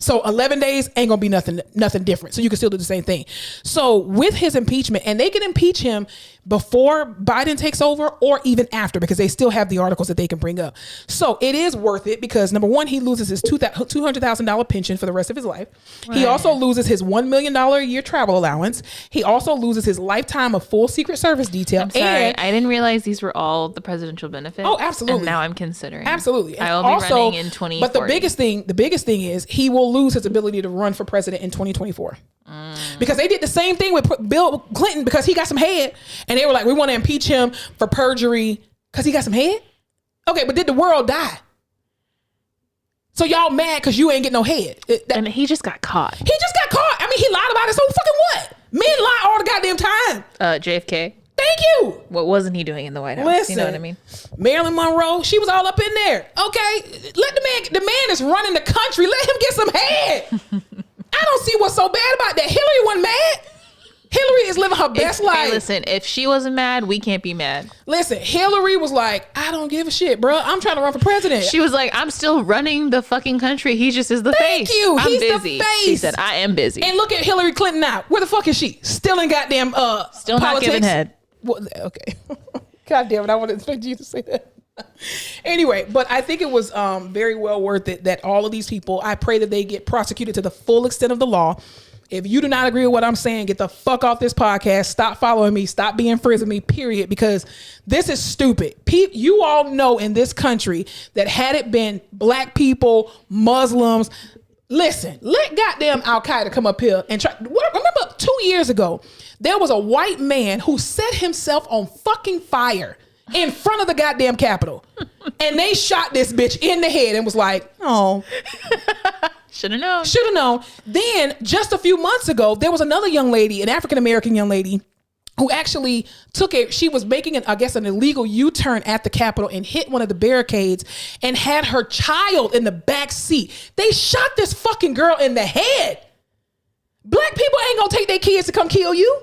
Speaker 2: So 11 days ain't gonna be nothing different. So you can still do the same thing. So with his impeachment, and they can impeach him before Biden takes over or even after, because they still have the articles that they can bring up. So it is worth it because number one, he loses his $200,000 pension for the rest of his life. Right. He also loses his $1 million a year travel allowance. He also loses his lifetime of full Secret Service detail.
Speaker 1: I'm sorry, I didn't realize these were all the presidential benefits.
Speaker 2: Oh, absolutely.
Speaker 1: And now I'm considering.
Speaker 2: Absolutely.
Speaker 1: I will be running in 2040.
Speaker 2: But the biggest thing is he will lose his ability to run for president in 2024. Because they did the same thing with Bill Clinton because he got some head and they were like, we want to impeach him for perjury because he got some head. Okay, but did the world die? So y'all mad because you ain't get no head.
Speaker 1: And he just got caught.
Speaker 2: He just got caught. He lied about it. So fucking what? Men lie all the goddamn time.
Speaker 1: JFK.
Speaker 2: Thank you.
Speaker 1: What wasn't he doing in the White House?
Speaker 2: Listen,
Speaker 1: you know what I mean?
Speaker 2: Marilyn Monroe, she was all up in there. Okay, let the man is running the country. Let him get some head. I don't see what's so bad about that. Hillary wasn't mad. Hillary is living her best life.
Speaker 1: Hey, listen, if she wasn't mad, we can't be mad.
Speaker 2: Listen, Hillary was like, I don't give a shit, bro. I'm trying to run for president.
Speaker 1: She was like, I'm still running the fucking country. He just is the face.
Speaker 2: Thank you.
Speaker 1: I'm
Speaker 2: He's
Speaker 1: busy.
Speaker 2: the face.
Speaker 1: She said, I am busy.
Speaker 2: And look at Hillary Clinton now. Where the fuck is she? Still in goddamn
Speaker 1: still
Speaker 2: politics.
Speaker 1: Not giving head.
Speaker 2: Well, okay. God damn it. I wouldn't expect you to say that. Anyway, but I think it was very well worth it that all of these people, I pray that they get prosecuted to the full extent of the law. If you do not agree with what I'm saying, get the fuck off this podcast. Stop following me. Stop being friends with me, period. Because this is stupid. You all know in this country that had it been black people, Muslims, listen, let goddamn Al-Qaeda come up here and try. Remember 2 years ago, there was a white man who set himself on fucking fire. in front of the goddamn Capitol. And they shot this bitch in the head and was like, oh.
Speaker 1: Should have known.
Speaker 2: Should have known. Then, just a few months ago, there was another young lady, an African-American young lady, who actually she was making an illegal U-turn at the Capitol and hit one of the barricades and had her child in the back seat. They shot this fucking girl in the head. Black people ain't gonna take their kids to come kill you.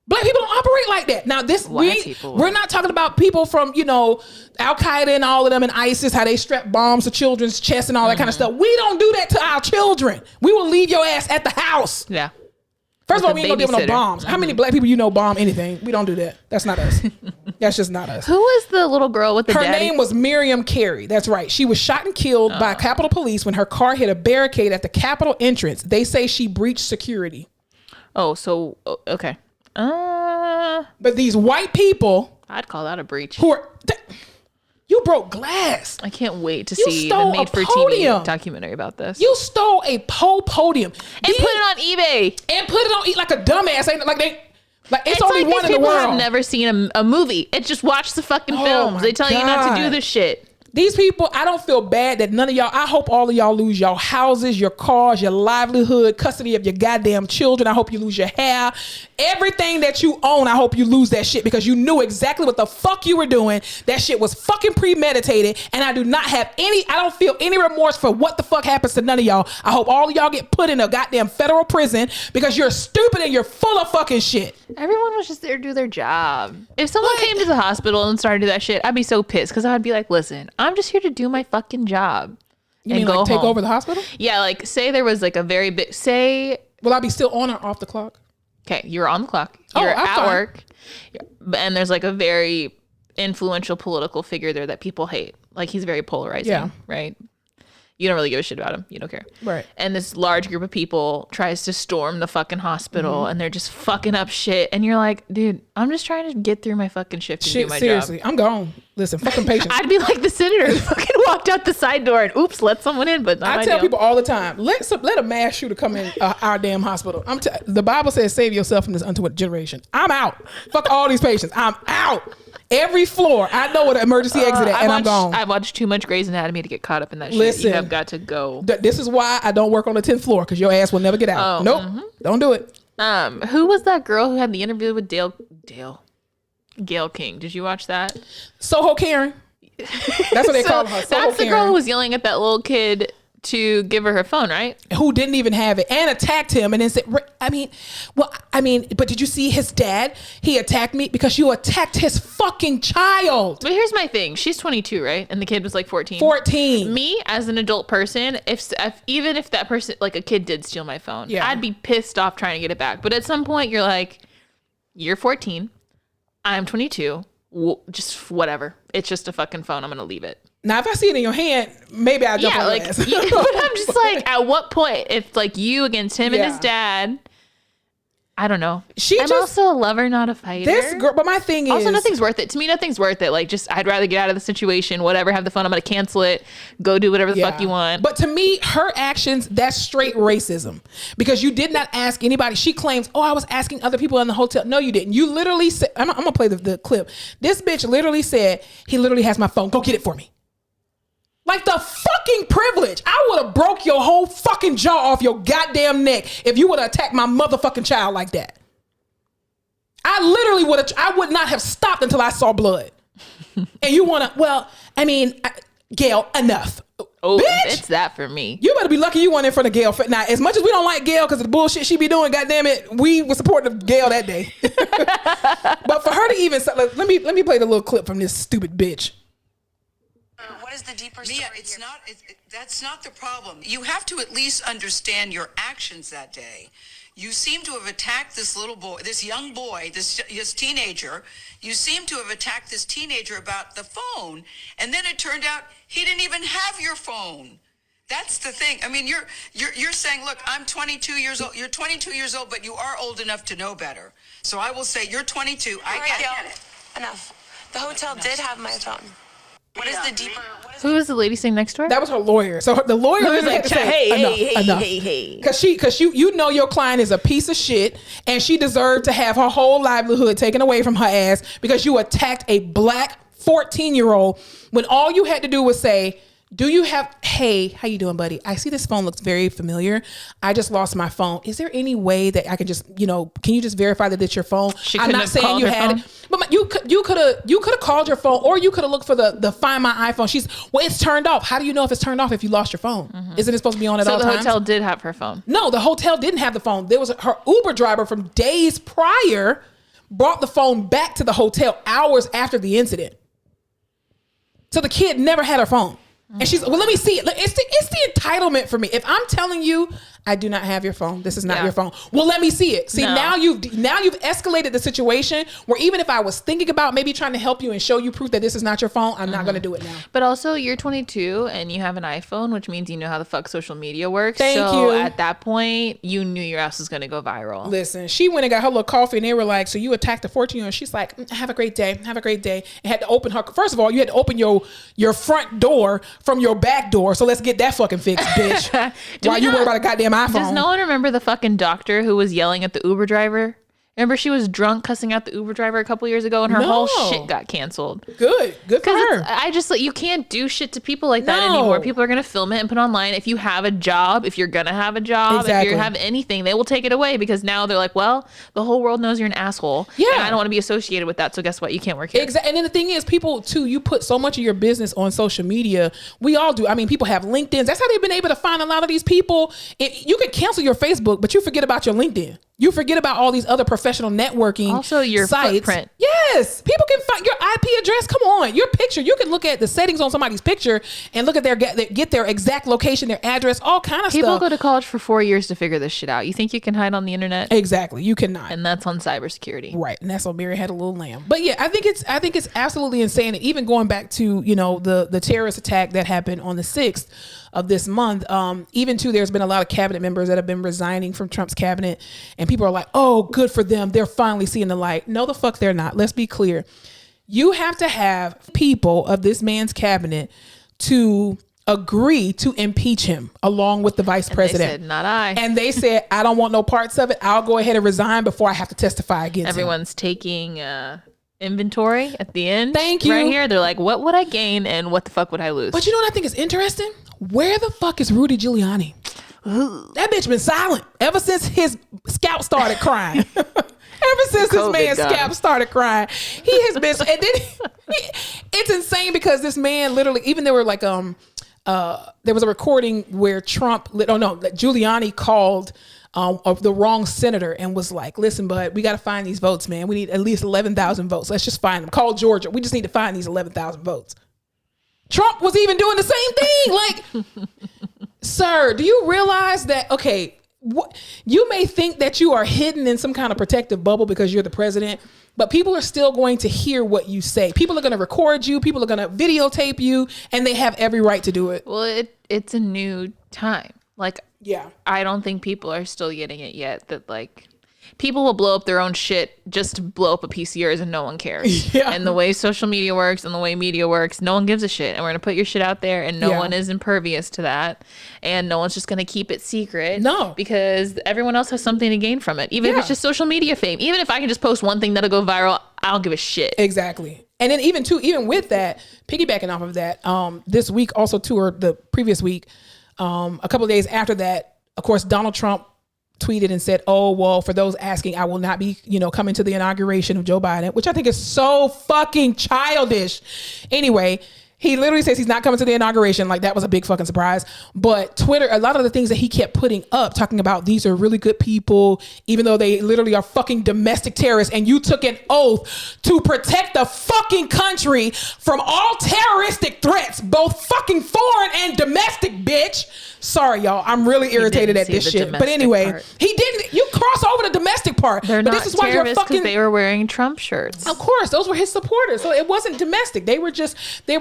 Speaker 2: Black people don't operate like that. Now, we're not talking about people from, Al Qaeda and all of them and ISIS, how they strap bombs to children's chests and all that kind of stuff. We don't do that to our children. We will leave your ass at the house.
Speaker 1: Yeah.
Speaker 2: First of all, we ain't gonna give them no bombs. How many black people bomb anything? We don't do that. That's not us. That's just not us.
Speaker 1: Who was the little girl with the
Speaker 2: Her
Speaker 1: daddy?
Speaker 2: name was Miriam Carey. That's right. She was shot and killed by Capitol Police when her car hit a barricade at the Capitol entrance. They say she breached security.
Speaker 1: Oh, so, okay.
Speaker 2: But these white people...
Speaker 1: I'd call that a breach.
Speaker 2: You broke glass.
Speaker 1: I can't wait to see the made-for-TV documentary about this.
Speaker 2: You stole a podium.
Speaker 1: And put it on eBay.
Speaker 2: And put it on like a dumbass. It's only one in the world.
Speaker 1: People have never seen a movie. It's just watch the fucking films. They tell you not to do this shit.
Speaker 2: These people, I don't feel bad that none of y'all, I hope all of y'all lose your houses, your cars, your livelihood, custody of your goddamn children. I hope you lose your hair. Everything that you own, I hope you lose that shit because you knew exactly what the fuck you were doing. That shit was fucking premeditated. And I don't feel any remorse for what the fuck happens to none of y'all. I hope all of y'all get put in a goddamn federal prison because you're stupid and you're full of fucking shit.
Speaker 1: Everyone was just there to do their job. If someone came to the hospital and started to do that shit, I'd be so pissed because I'd be like, listen, I'm just here to do my fucking job.
Speaker 2: You mean like take over the hospital?
Speaker 1: Yeah, like say there was like a very big,
Speaker 2: will I be still on or off the clock?
Speaker 1: Okay, you're on the clock. You're at work. And there's like a very influential political figure there that people hate. Like he's very polarizing, right? You don't really give a shit about him. You don't care.
Speaker 2: Right.
Speaker 1: And this large group of people tries to storm the fucking hospital and they're just fucking up shit. And you're like, dude, I'm just trying to get through my fucking shift and do my
Speaker 2: seriously,
Speaker 1: job.
Speaker 2: I'm gone. Listen, fucking patience.
Speaker 1: I'd be like the senator who fucking walked out the side door and oops, let someone in. But
Speaker 2: I tell people all the time, let a mass shooter come in our damn hospital. The Bible says save yourself from this unto generation. I'm out. Fuck all these patients. I'm out. Every floor, I know what an emergency exit at, and I'm gone.
Speaker 1: I watched too much Grey's Anatomy to get caught up in that shit. Listen, you have got to go.
Speaker 2: This is why I don't work on the 10th floor, because your ass will never get out. Nope, don't do it.
Speaker 1: Who was that girl who had the interview with Gayle King? Did you watch that?
Speaker 2: Soho Karen. That's what they call her.
Speaker 1: That's the girl who was yelling at that little kid to give her phone, right?
Speaker 2: Who didn't even have it and attacked him and then said, but did you see his dad? He attacked me because you attacked his fucking child.
Speaker 1: But here's my thing. She's 22, right? And the kid was like 14.
Speaker 2: 14.
Speaker 1: Me as an adult person, even if that person, like a kid did steal my phone, I'd be pissed off trying to get it back. But at some point you're like, you're 14. I'm 22. Just whatever. It's just a fucking phone. I'm going to leave it.
Speaker 2: Now, if I see it in your hand, maybe I'll jump on your ass.
Speaker 1: But I'm just like, at what point, if like you against him and his dad, I don't know. I'm also a lover, not a fighter.
Speaker 2: This girl, but my thing is...
Speaker 1: Also, nothing's worth it. To me, nothing's worth it. Like, just, I'd rather get out of the situation, whatever, have the phone, I'm going to cancel it, go do whatever the fuck you want.
Speaker 2: But to me, her actions, that's straight racism. Because you did not ask anybody. She claims, I was asking other people in the hotel. No, you didn't. You literally said... I'm going to play the clip. This bitch literally said, he literally has my phone. Go get it for me. Like the fucking privilege. I would have broke your whole fucking jaw off your goddamn neck if you would have attacked my motherfucking child like that. I literally would not have stopped until I saw blood. And you want to, Gayle, enough.
Speaker 1: Oh,
Speaker 2: bitch,
Speaker 1: it's that for me.
Speaker 2: You better be lucky you weren't in front of Gayle. Now, as much as we don't like Gayle because of the bullshit she be doing, goddamn it, we were supporting of Gayle that day. But for her to even, let me play the little clip from this stupid bitch.
Speaker 3: What is the deeper story? Mia, that's not the problem. You have to at least understand your actions that day. You seem to have attacked this little boy, this young boy, this teenager. You seem to have attacked this teenager about the phone, and then it turned out he didn't even have your phone. That's the thing. I mean, you're saying, look, I'm 22 years old. You're 22 years old, but you are old enough to know better. So I will say you're 22. I get it.
Speaker 4: Enough. The hotel did have my phone. What is the deeper?
Speaker 1: Who was the lady sitting next to her?
Speaker 2: That was her lawyer. So the lawyer was like, enough. Because you know your client is a piece of shit and she deserved to have her whole livelihood taken away from her ass because you attacked a black 14-year-old when all you had to do was say, hey, how you doing, buddy? I see this phone looks very familiar. I just lost my phone. Is there any way that I can just, can you just verify that it's your phone? I'm not saying you had it, but you could have called your phone, or you could have looked for the Find My iPhone. It's turned off. How do you know if it's turned off if you lost your phone? Isn't it supposed to be on at all times?
Speaker 1: So the hotel did have her phone.
Speaker 2: No, the hotel didn't have the phone. There was her Uber driver from days prior brought the phone back to the hotel hours after the incident. So the kid never had her phone. And she's, well, let me see it. It's the entitlement for me. If I'm telling you, I do not have your phone, this is not your phone. Well, let me see it. See, now you've escalated the situation where even if I was thinking about maybe trying to help you and show you proof that this is not your phone, I'm not going to do it now. But
Speaker 1: also, you're 22 and you have an iPhone, which means you know how the fuck social media works.
Speaker 2: Thank you.
Speaker 1: At that point, you knew your ass was going to go viral.
Speaker 2: Listen, she went and got her little coffee and they were like, so you attacked the 14-year-old. She's like, have a great day. Have a great day. And had to open her. First of all, you had to open your front door from your back door. So let's get that fucking fixed, bitch. While you worry about a goddamn iPhone.
Speaker 1: Does no one remember the fucking doctor who was yelling at the Uber driver? Remember she was drunk cussing out the Uber driver a couple years ago and her whole shit got canceled.
Speaker 2: Good for her.
Speaker 1: You can't do shit to people like that anymore. People are going to film it and put it online. If you have a job, if you're going to have a job, if you have anything, they will take it away because now they're like, well, the whole world knows you're an asshole. Yeah. And I don't want to be associated with that. So guess what? You can't work here.
Speaker 2: Exactly. And then the thing is, people too, you put so much of your business on social media. We all do. I mean, people have LinkedIn. That's how they've been able to find a lot of these people. You could cancel your Facebook, but you forget about your LinkedIn. You forget about all these other professional networking
Speaker 1: also your
Speaker 2: sites.
Speaker 1: Footprint.
Speaker 2: Yes. People can find your IP address. Come on. Your picture. You can look at the settings on somebody's picture and look at get their exact location, their address, all kind of stuff.
Speaker 1: People go to college for 4 years to figure this shit out. You think you can hide on the internet?
Speaker 2: Exactly. You cannot.
Speaker 1: And that's on cybersecurity.
Speaker 2: Right. And that's why Mary had a little lamb. But yeah, I think it's absolutely insane. And even going back to, the terrorist attack that happened on the 6th of this month, even too, there's been a lot of cabinet members that have been resigning from Trump's cabinet, and people are like, oh, good for them, they're finally seeing the light. No, the fuck they're not. Let's be clear. You have to have people of this man's cabinet to agree to impeach him along with the vice president.
Speaker 1: They said, not I.
Speaker 2: And they said, I don't want no parts of it. I'll go ahead and resign before I have to testify against
Speaker 1: Everyone's taking inventory at the end.
Speaker 2: Thank you.
Speaker 1: Right here, they're like, what would I gain and what the fuck would I lose?
Speaker 2: But you know what I think is interesting? Where the fuck is Rudy Giuliani? That bitch been silent ever since his scalp started crying. Ever since this man's scalp started crying, he has been. And then it's insane because this man literally, even there were like there was a recording where Giuliani called of the wrong senator and was like, listen, bud, we got to find these votes, man. We need at least 11,000 votes. Let's just find them. Call Georgia. We just need to find these 11,000 votes. Trump was even doing the same thing. Like, sir, do you realize that, okay, you may think that you are hidden in some kind of protective bubble because you're the president, but people are still going to hear what you say. People are going to record you. People are going to videotape you, and they have every right to do it.
Speaker 1: Well, it's a new time. Like,
Speaker 2: yeah,
Speaker 1: I don't think people are still getting it yet that like people will blow up their own shit just to blow up a piece of yours and no one cares. Yeah. And the way social media works and the way media works, no one gives a shit. And we're going to put your shit out there and no one is impervious to that. And no one's just going to keep it secret.
Speaker 2: No.
Speaker 1: Because everyone else has something to gain from it. Even if it's just social media fame. Even if I can just post one thing that'll go viral, I don't give a shit.
Speaker 2: Exactly. And then even with that, piggybacking off of that, this week also too, or the previous week, a couple of days after that, of course, Donald Trump tweeted and said, oh, well, for those asking, I will not be, coming to the inauguration of Joe Biden, which I think is so fucking childish. Anyway, he literally says he's not coming to the inauguration. Like, that was a big fucking surprise. But Twitter, a lot of the things that he kept putting up, talking about these are really good people, even though they literally are fucking domestic terrorists. And you took an oath to protect the fucking country from all terroristic threats, both fucking foreign and domestic, bitch. Sorry, y'all. I'm really irritated at this shit. But anyway, he didn't. You cross over the domestic part.
Speaker 1: They're
Speaker 2: but
Speaker 1: not
Speaker 2: this is why you're fucking.
Speaker 1: They were wearing Trump shirts.
Speaker 2: Of course, those were his supporters. So it wasn't domestic. They were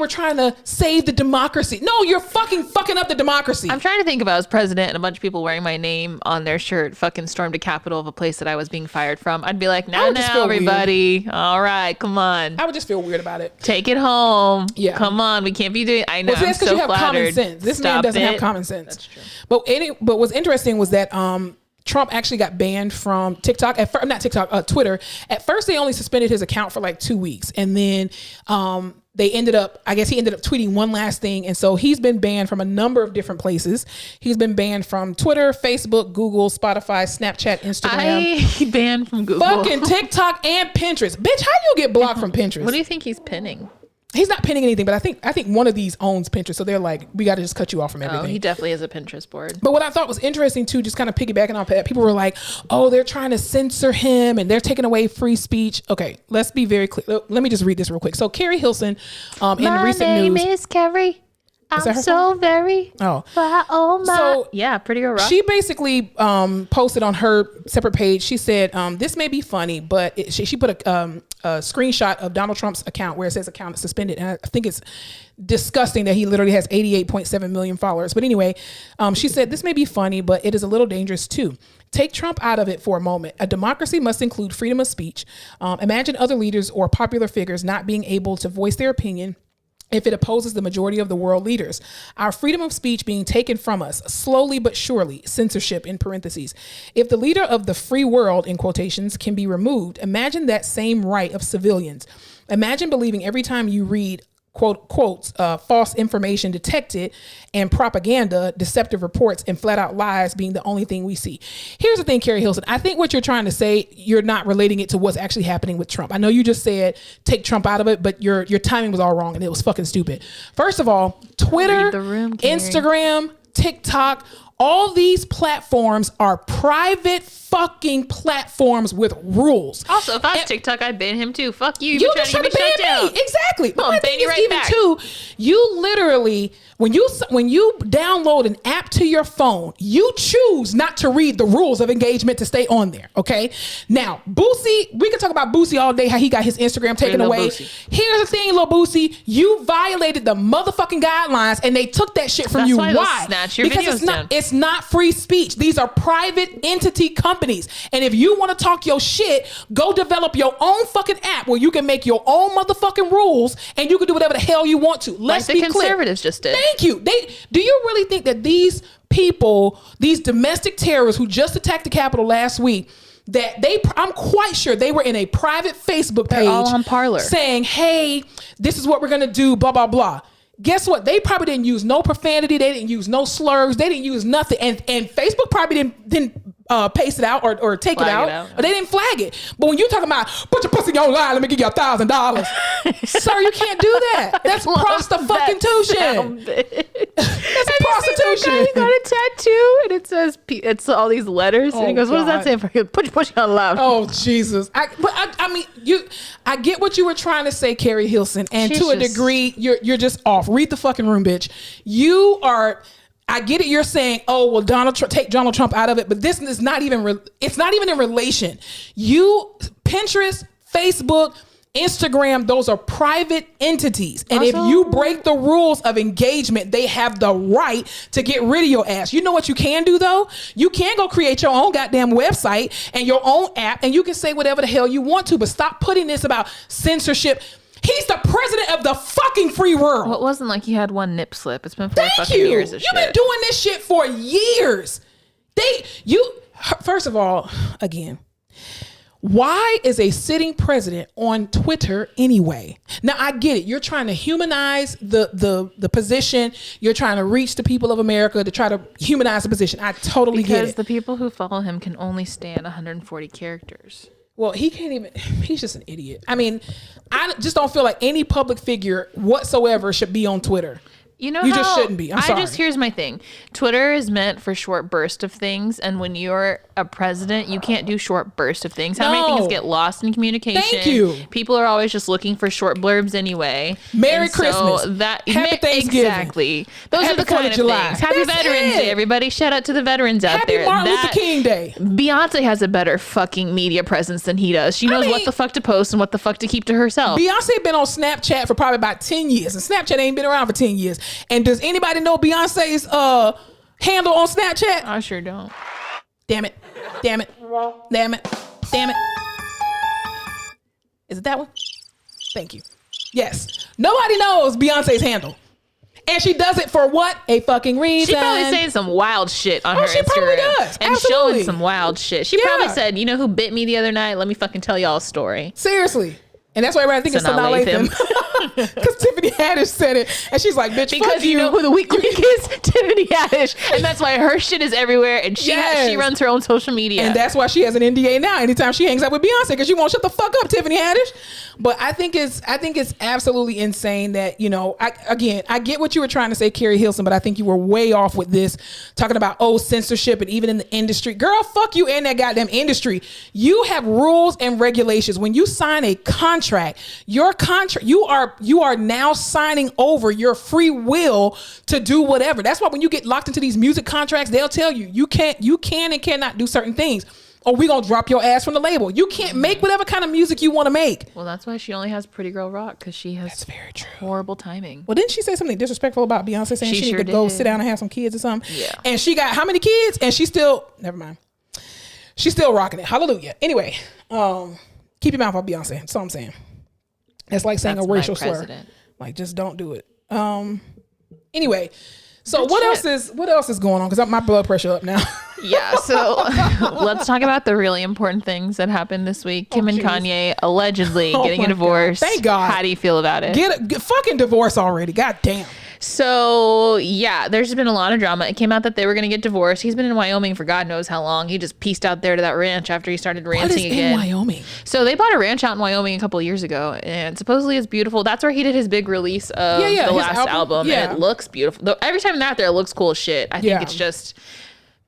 Speaker 2: trying to save the democracy. No, you're fucking up the democracy.
Speaker 1: I'm trying to think if I was president and a bunch of people wearing my name on their shirt fucking stormed a capital of a place that I was being fired from. I'd be like, now, everybody. Weird. All right, come on.
Speaker 2: I would just feel weird about it.
Speaker 1: Take it home. Yeah. Come on. We can't be doing. I know. Well,
Speaker 2: that's because you have common sense. This man doesn't have common sense.
Speaker 1: That's true.
Speaker 2: But what's interesting was that Trump actually got banned from TikTok. Twitter. At first, they only suspended his account for like 2 weeks, and then he ended up tweeting one last thing. And so he's been banned from a number of different places. He's been banned from Twitter, Facebook, Google, Spotify, Snapchat, Instagram.
Speaker 1: Banned from Google.
Speaker 2: Fucking TikTok and Pinterest. Bitch, how do you get blocked from Pinterest?
Speaker 1: What do you think he's pinning?
Speaker 2: He's not pinning anything, but I think one of these owns Pinterest. So they're like, we got to just cut you off from everything.
Speaker 1: Oh, he definitely has a Pinterest board.
Speaker 2: But what I thought was interesting too, just kind of piggybacking off that, people were like, oh, they're trying to censor him and they're taking away free speech. Okay, let's be very clear. Let me just read this real quick. So Carrie Hilson, in recent news.
Speaker 1: My name is Carrie. I'm so very. Yeah, Pretty Girl Rock.
Speaker 2: She basically posted on her separate page. She said, "This may be funny, but she put a screenshot of Donald Trump's account where it says account is suspended, and I think it's disgusting that he literally has 88.7 million followers. But anyway, she said this may be funny, but it is a little dangerous too. Take Trump out of it for a moment. A democracy must include freedom of speech. Imagine other leaders or popular figures not being able to voice their opinion if it opposes the majority of the world leaders. Our freedom of speech being taken from us, slowly but surely, censorship in parentheses. If the leader of the free world, in quotations, can be removed, imagine that same right of civilians. Imagine believing every time you read quotes, false information detected and propaganda, deceptive reports, and flat out lies being the only thing we see. Here's the thing, Carrie Hilson. I think what you're trying to say, you're not relating it to what's actually happening with Trump. I know you just said take Trump out of it, but your timing was all wrong and it was fucking stupid. First of all, Twitter, Instagram, TikTok, all these platforms are private fucking platforms with rules.
Speaker 1: Also, if I was TikTok, I'd ban him too. Fuck you.
Speaker 2: You just trying to ban me. Exactly. But my thing is right even too, you literally, when you download an app to your phone, you choose not to read the rules of engagement to stay on there. Okay. Now, Boosie, we can talk about Boosie all day, how he got his Instagram taken away. Here's the thing, Lil Boosie, you violated the motherfucking guidelines and they took that shit from you. Why?
Speaker 1: Snatch your
Speaker 2: because
Speaker 1: videos
Speaker 2: it's not free speech. These are private entity companies. And if you want to talk your shit, go develop your own fucking app where you can make your own motherfucking rules and you can do whatever the hell you want to. Let's be clear.
Speaker 1: Conservatives just did.
Speaker 2: Thank you. Do you really think that these people, these domestic terrorists who just attacked the Capitol last week, that I'm quite sure they were in a private Facebook page
Speaker 1: all on Parler
Speaker 2: saying, hey, this is what we're going to do, blah, blah, blah. Guess what? They probably didn't use no profanity. They didn't use no slurs. They didn't use nothing. And Facebook probably didn't paste it out or take it out. Or they didn't flag it. But when you're talking about put your pussy online, let me give you $1,000. Sir, you can't do that. That's prostitution. That's prostitution.
Speaker 1: He got a tattoo and it says it's all these letters. And he goes, what does that say for you? Put your pussy on loud.
Speaker 2: Oh, Jesus. I mean, I get what you were trying to say, Carrie Hilson. And to a degree, you're just off. Read the fucking room, bitch. I get it. You're saying, oh, well, take Donald Trump out of it. But this is not even, it's not even in relation. Pinterest, Facebook, Instagram, those are private entities. And if you break the rules of engagement, they have the right to get rid of your ass. You know what you can do though? You can go create your own goddamn website and your own app and you can say whatever the hell you want to, but stop putting this about censorship. He's the president of the fucking free world.
Speaker 1: Well, it wasn't like he had one nip slip. It's been 4 fucking years of shit.
Speaker 2: You've been doing this shit for years. First of all, again, why is a sitting president on Twitter anyway? Now, I get it. You're trying to humanize the position. You're trying to reach the people of America to try to humanize the position. I totally get it.
Speaker 1: Because the people who follow him can only stand 140 characters.
Speaker 2: Well, he can't even, he's just an idiot. I mean, I just don't feel like any public figure whatsoever should be on Twitter.
Speaker 1: You
Speaker 2: just shouldn't be. I'm sorry.
Speaker 1: Here's my thing. Twitter is meant for short bursts of things. And when you're a president, you can't do short bursts of things. How many things get lost in communication?
Speaker 2: Thank you.
Speaker 1: People are always just looking for short blurbs anyway.
Speaker 2: Merry Christmas. Happy Thanksgiving.
Speaker 1: Exactly. Those are the kind of things. Happy Veterans Day, everybody. Shout out to the veterans out there.
Speaker 2: Happy Martin Luther King Day.
Speaker 1: Beyonce has a better fucking media presence than he does. She knows what the fuck to post and what the fuck to keep to herself.
Speaker 2: Beyonce been on Snapchat for probably about 10 years. And Snapchat ain't been around for 10 years. And does anybody know Beyonce's handle on Snapchat?
Speaker 1: I sure don't.
Speaker 2: Damn it. Is it that one? Thank you. Yes. Nobody knows Beyonce's handle. And she does it for what? A fucking reason.
Speaker 1: She probably saying some wild shit on her Instagram.
Speaker 2: She probably does.
Speaker 1: And
Speaker 2: Absolutely.
Speaker 1: showing some wild shit. She probably said, you know who bit me the other night? Let me fucking tell y'all a story.
Speaker 2: Seriously. And that's why everybody thinks it's Sanaa Lathan. Because Tiffany Haddish said it. And she's like, bitch,
Speaker 1: because you know who the weak link is? Tiffany Haddish. And that's why her shit is everywhere. And she runs her own social media.
Speaker 2: And that's why she has an NDA now anytime she hangs out with Beyonce, because she won't shut the fuck up, Tiffany Haddish. But I think it's absolutely insane that, you know, I get what you were trying to say, Carrie Hilson, but I think you were way off with this, talking about, censorship, and even in the industry. Girl, fuck you and that goddamn industry. You have rules and regulations. When you sign a contract, you are now signing over your free will to do whatever. That's why when you get locked into these music contracts, they'll tell you, you can and cannot do certain things, or we gonna drop your ass from the label. You can't make whatever kind of music you want to make.
Speaker 1: Well, that's why she only has Pretty Girl Rock, because she has horrible timing.
Speaker 2: Well, didn't she say something disrespectful about Beyonce, saying she need to go sit down and have some kids or something?
Speaker 1: Yeah.
Speaker 2: And she got how many kids? And she's still, never mind. She's still rocking it. Hallelujah. Anyway, keep your mouth off Beyonce. That's all I'm saying. It's like saying a racial slur. Like, just don't do it. Anyway, so what else is going on? Because my blood pressure up now.
Speaker 1: Yeah, so let's talk about the really important things that happened this week. Kim and Kanye allegedly getting a divorce.
Speaker 2: Thank God.
Speaker 1: How do you feel about it?
Speaker 2: Get fucking divorce already. God damn.
Speaker 1: So yeah, there's been a lot of drama. It came out that they were going to get divorced. He's been in Wyoming for God knows how long. He just pieced out there to that ranch after he started ranting again.
Speaker 2: What is in Wyoming?
Speaker 1: So they bought a ranch out in Wyoming a couple of years ago, and supposedly it's beautiful. That's where he did his big release of the last album. And it looks beautiful. Though every time they're out there, it looks cool as shit. I think it's just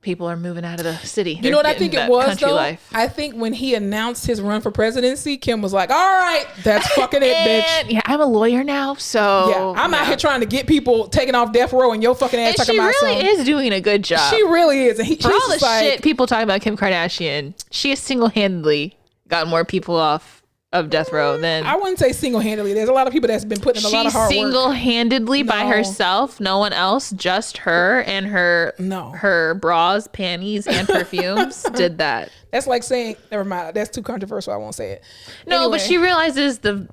Speaker 1: people are moving out of the city.
Speaker 2: You know what I think it was, though?
Speaker 1: Life.
Speaker 2: I think when he announced his run for presidency, Kim was like, all right, that's fucking it, bitch.
Speaker 1: Yeah, I'm a lawyer now, so...
Speaker 2: Yeah, I'm out here trying to get people taken off death row, and your fucking ass talking about something.
Speaker 1: She really is doing a good job.
Speaker 2: She really is. And
Speaker 1: for all the shit people talk about Kim Kardashian, she has single-handedly got more people off of death row than...
Speaker 2: I wouldn't say single-handedly. There's a lot of people that's been putting in a lot of hard work.
Speaker 1: Single-handedly by herself, no one else, just her and her bras, panties, and perfumes did that.
Speaker 2: That's like saying, never mind, that's too controversial, I won't say it.
Speaker 1: No, anyway. But she realizes the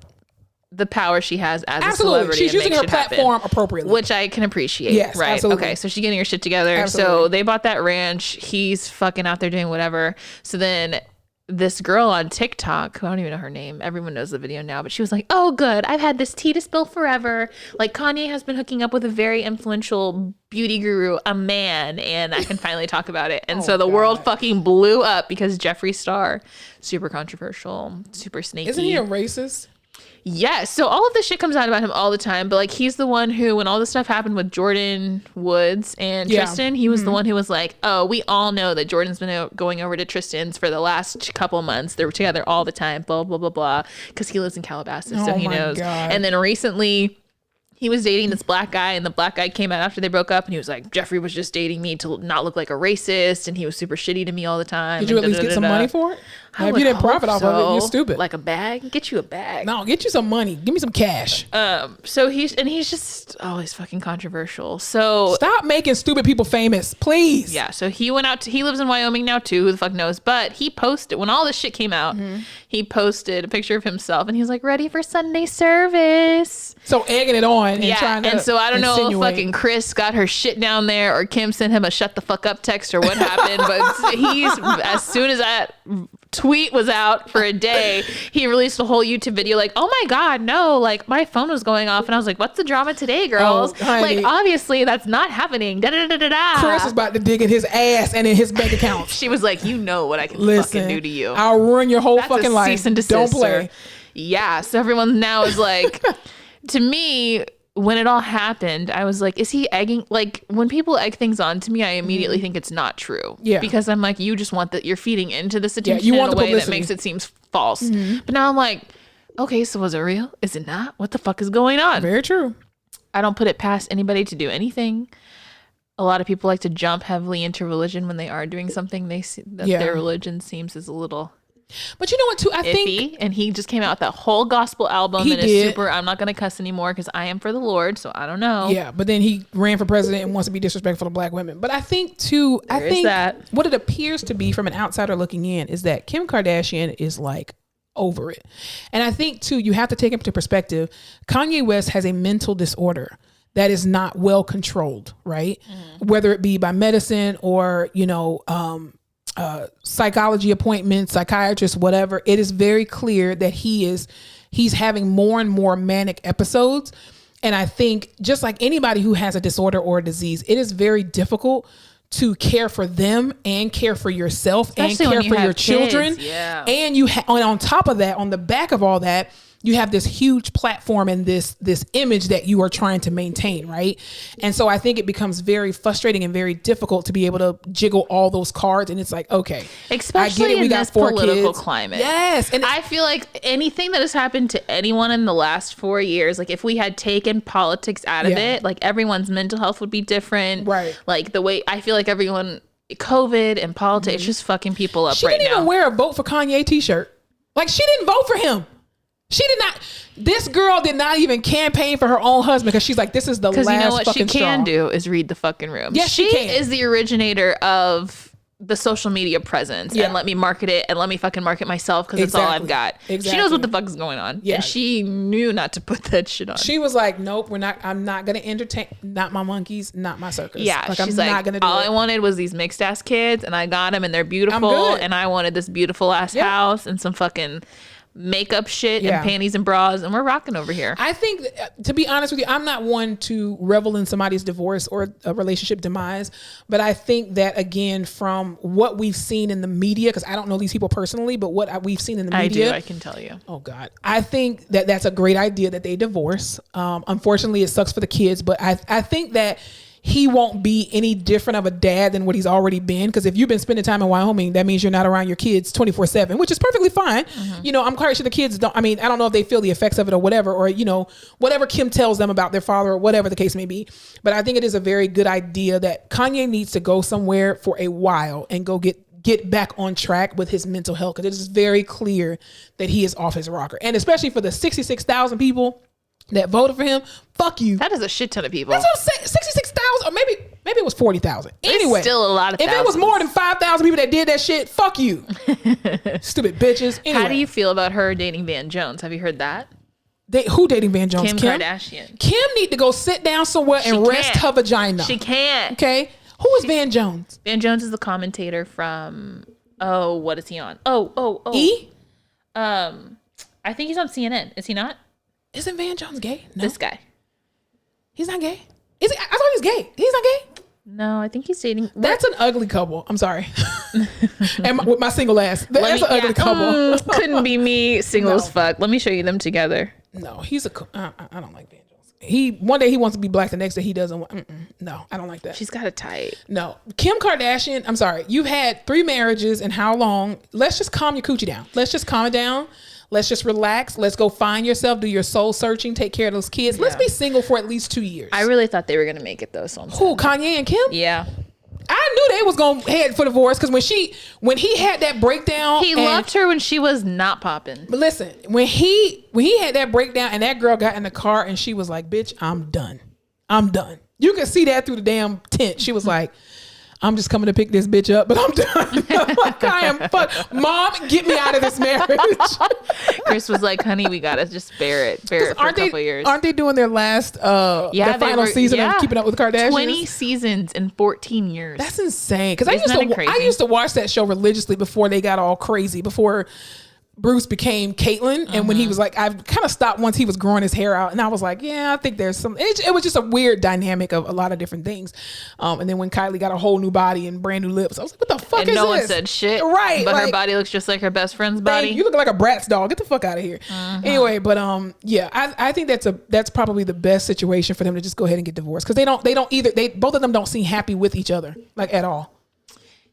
Speaker 1: power she has as a celebrity.
Speaker 2: She's using her platform appropriately,
Speaker 1: which I can appreciate.
Speaker 2: Yes,
Speaker 1: right.
Speaker 2: Absolutely.
Speaker 1: Okay, so she's getting her shit together. Absolutely. So they bought that ranch. He's fucking out there doing whatever. So then this girl on TikTok, who I don't even know her name, everyone knows the video now, but she was like, oh good, I've had this tea to spill forever. Like, Kanye has been hooking up with a very influential beauty guru, a man, and I can finally talk about it. And so the world fucking blew up because Jeffree Star, super controversial, super snaky.
Speaker 2: Isn't he a racist?
Speaker 1: Yes. So all of this shit comes out about him all the time. But like, he's the one who, when all this stuff happened with Jordan Woods and Tristan, he was the one who was like, oh, we all know that Jordan's been going over to Tristan's for the last couple months. They were together all the time, blah, blah, blah, blah. Because he lives in Calabasas, so he knows. God. And then recently he was dating this black guy, and the black guy came out after they broke up, and he was like, Jeffree was just dating me to not look like a racist, and he was super shitty to me all the time.
Speaker 2: Did you at least get some money for it? If you didn't profit off of it, you're stupid.
Speaker 1: Like a bag? Get you a bag.
Speaker 2: No, get you some money. Give me some cash.
Speaker 1: So he's just always fucking controversial. So
Speaker 2: stop making stupid people famous, please.
Speaker 1: Yeah. So he went out he lives in Wyoming now too. Who the fuck knows? But he posted, when all this shit came out, he posted a picture of himself, and he's like, ready for Sunday service.
Speaker 2: So egging it on and trying to.
Speaker 1: And so I don't know if fucking Chris got her shit down there, or Kim sent him a shut the fuck up text, or what happened. But he's, as soon as that tweet was out for a day, he released a whole YouTube video like, oh my God, no, like my phone was going off, and I was like, what's the drama today, girls? Like, obviously that's not happening.
Speaker 2: Chris is about to dig in his ass and in his bank account.
Speaker 1: She was like, you know what I can fucking do to you.
Speaker 2: I'll ruin your whole fucking life.
Speaker 1: Cease and desist, don't play. Yeah, so everyone now is like, to me, when it all happened, I was like, is he egging? Like, when people egg things on to me, I immediately think it's not true. Yeah. Because I'm like, you just want that, you're feeding into this attention in a way that makes it seem false. But now I'm like, okay, so was it real? Is it not? What the fuck is going on?
Speaker 2: Very true.
Speaker 1: I don't put it past anybody to do anything. A lot of people like to jump heavily into religion when they are doing something they see that their religion seems is a little...
Speaker 2: But you know what, too? I think...
Speaker 1: And he just came out with that whole gospel album. And is super... I'm not going to cuss anymore because I am for the Lord, so I don't know.
Speaker 2: Yeah, but then he ran for president and wants to be disrespectful to black women. But I think, too... what it appears to be from an outsider looking in is that Kim Kardashian is like over it. And I think, too, you have to take into perspective, Kanye West has a mental disorder that is not well controlled, right? Whether it be by medicine or, psychology appointments, psychiatrists, whatever, it is very clear that he's having more and more manic episodes. And I think just like anybody who has a disorder or a disease, it is very difficult to care for them and care for yourself, especially and care for your children.
Speaker 1: Yeah.
Speaker 2: And on top of that, on the back of all that, you have this huge platform and this image that you are trying to maintain, right? And so I think it becomes very frustrating and very difficult to be able to jiggle all those cards. And it's like, okay,
Speaker 1: especially
Speaker 2: I get it,
Speaker 1: in this political climate.
Speaker 2: Yes.
Speaker 1: And I feel like anything that has happened to anyone in the last 4 years, like if we had taken politics out of it, like everyone's mental health would be different.
Speaker 2: Right.
Speaker 1: Like the way I feel like everyone, COVID and politics, it's just fucking people up right now.
Speaker 2: She didn't even wear a vote for Kanye t-shirt. Like she didn't vote for him. She did not. This girl did not even campaign for her own husband because she's like, this is the last fucking straw. Because you know what she can
Speaker 1: do is read the fucking room.
Speaker 2: Yes, she can.
Speaker 1: Is the originator of the social media presence and let me market it and let me fucking market myself because it's all I've got. Exactly. She knows what the fuck is going on. Yeah. And she knew not to put that shit on.
Speaker 2: She was like, nope, I'm not going to entertain, not my monkeys, not my circus.
Speaker 1: Yeah.
Speaker 2: Like,
Speaker 1: she's like, not gonna do all I wanted was these mixed ass kids and I got them and they're beautiful and I wanted this beautiful ass house and some fucking makeup shit and panties and bras and we're rocking over here.
Speaker 2: I think, to be honest with you, I'm not one to revel in somebody's divorce or a relationship demise, but I think that again, from what we've seen in the media, because I don't know these people personally, but what we've seen in the media,
Speaker 1: I can tell you.
Speaker 2: Oh God, I think that that's a great idea that they divorce. Unfortunately, it sucks for the kids, but I think that he won't be any different of a dad than what he's already been. Because if you've been spending time in Wyoming, that means you're not around your kids 24/7, which is perfectly fine. I'm quite sure the kids don't, I don't know if they feel the effects of it or whatever, or, whatever Kim tells them about their father or whatever the case may be. But I think it is a very good idea that Kanye needs to go somewhere for a while and go get back on track with his mental health. Because it is very clear that he is off his rocker. And especially for the 66,000 people that voted for him, fuck you.
Speaker 1: That is a shit ton of people.
Speaker 2: That's what I'm saying. 66,000, or maybe it was 40,000. Anyway,
Speaker 1: still a lot of
Speaker 2: thousands. If it was more than 5,000 people that did that shit, fuck you. Stupid bitches. Anyway.
Speaker 1: How do you feel about her dating Van Jones? Have you heard that?
Speaker 2: Who dating Van Jones?
Speaker 1: Kim Kardashian.
Speaker 2: Kim need to go sit down somewhere and rest her vagina.
Speaker 1: She can't.
Speaker 2: Okay. Who is Van Jones?
Speaker 1: Van Jones is the commentator from, what is he on?
Speaker 2: E?
Speaker 1: I think he's on CNN. Is he not?
Speaker 2: Isn't Van Jones gay? No.
Speaker 1: This guy.
Speaker 2: He's not gay. Is he? I thought he was gay. He's not gay?
Speaker 1: No, I think he's dating.
Speaker 2: That's an ugly couple. I'm sorry. And with my single ass. That's an ugly couple.
Speaker 1: Couldn't be me. Single as fuck. Let me show you them together.
Speaker 2: No, he's I don't like Van Jones. One day he wants to be black, the next day he doesn't want. No, I don't like that.
Speaker 1: She's got a type.
Speaker 2: No. Kim Kardashian, I'm sorry. You've had 3 marriages and how long? Let's just calm your coochie down. Let's just calm it down. Let's just relax. Let's go find yourself, do your soul searching, take care of those kids. Yeah. Let's be single for at least 2 years.
Speaker 1: I really thought they were going to make it though. So
Speaker 2: who, Kanye and Kim?
Speaker 1: Yeah.
Speaker 2: I knew they was going to head for divorce because when he had that breakdown.
Speaker 1: He loved her when she was not popping.
Speaker 2: But listen, when he had that breakdown and that girl got in the car and she was like, bitch, I'm done. I'm done. You could see that through the damn tent. She was like, I'm just coming to pick this bitch up, but I'm done. I'm like, I am fuck. Mom, get me out of this marriage.
Speaker 1: Chris was like, honey, we gotta just bear it for a couple years.
Speaker 2: Aren't they doing their last their final season of Keeping Up with the Kardashians?
Speaker 1: 20 seasons in 14 years.
Speaker 2: That's insane. Because I used to watch that show religiously before they got all crazy, before Bruce became Caitlyn, and when he was like, I kind of stopped once he was growing his hair out, and I was like, yeah, I think there's some. It was just a weird dynamic of a lot of different things. And then when Kylie got a whole new body and brand new lips, I was like, what the fuck is this?
Speaker 1: And no one said shit,
Speaker 2: right?
Speaker 1: But her body looks just like her best friend's body.
Speaker 2: You look like a Bratz doll. Get the fuck out of here. Anyway, but yeah, I think that's probably the best situation for them to just go ahead and get divorced because both of them don't seem happy with each other like at all.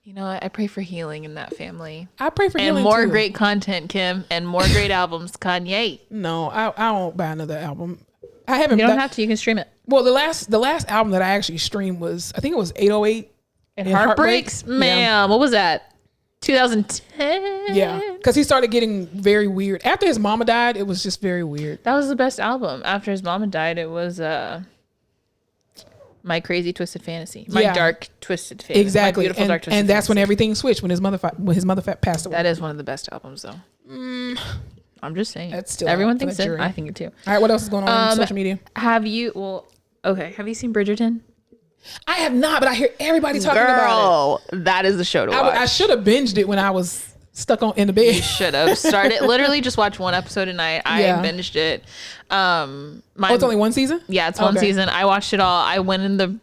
Speaker 1: You know what? I pray for healing in that family.
Speaker 2: I pray for healing
Speaker 1: and more
Speaker 2: too.
Speaker 1: Great content, Kim, and more great albums, Kanye.
Speaker 2: No, I won't buy another album. I haven't.
Speaker 1: You don't have to. You can stream it.
Speaker 2: Well, the last album that I actually streamed was, I think it was 808
Speaker 1: and Heartbreaks. Ma'am, yeah. What was that? 2010.
Speaker 2: Yeah, because he started getting very weird after his mama died. It was just very weird.
Speaker 1: That was the best album. After his mama died, it was My Crazy Twisted Fantasy. My Dark Twisted Fantasy.
Speaker 2: Exactly.
Speaker 1: My Beautiful Dark Twisted
Speaker 2: and that's
Speaker 1: Fantasy.
Speaker 2: when everything switched, when his mother passed away.
Speaker 1: That is one of the best albums, though. I'm just saying.
Speaker 2: That's still
Speaker 1: everyone thinks it. I think it too.
Speaker 2: All right, what else is going on social media?
Speaker 1: Have you? Well, Okay, have you seen Bridgerton?
Speaker 2: I have not, but I hear everybody talking about
Speaker 1: it. That is the show to watch.
Speaker 2: I should have binged it when I was stuck in the bed.
Speaker 1: You should have started. Literally, just watch one episode a night. I binged it.
Speaker 2: It's only one season?
Speaker 1: Yeah, it's one season. I watched it all. I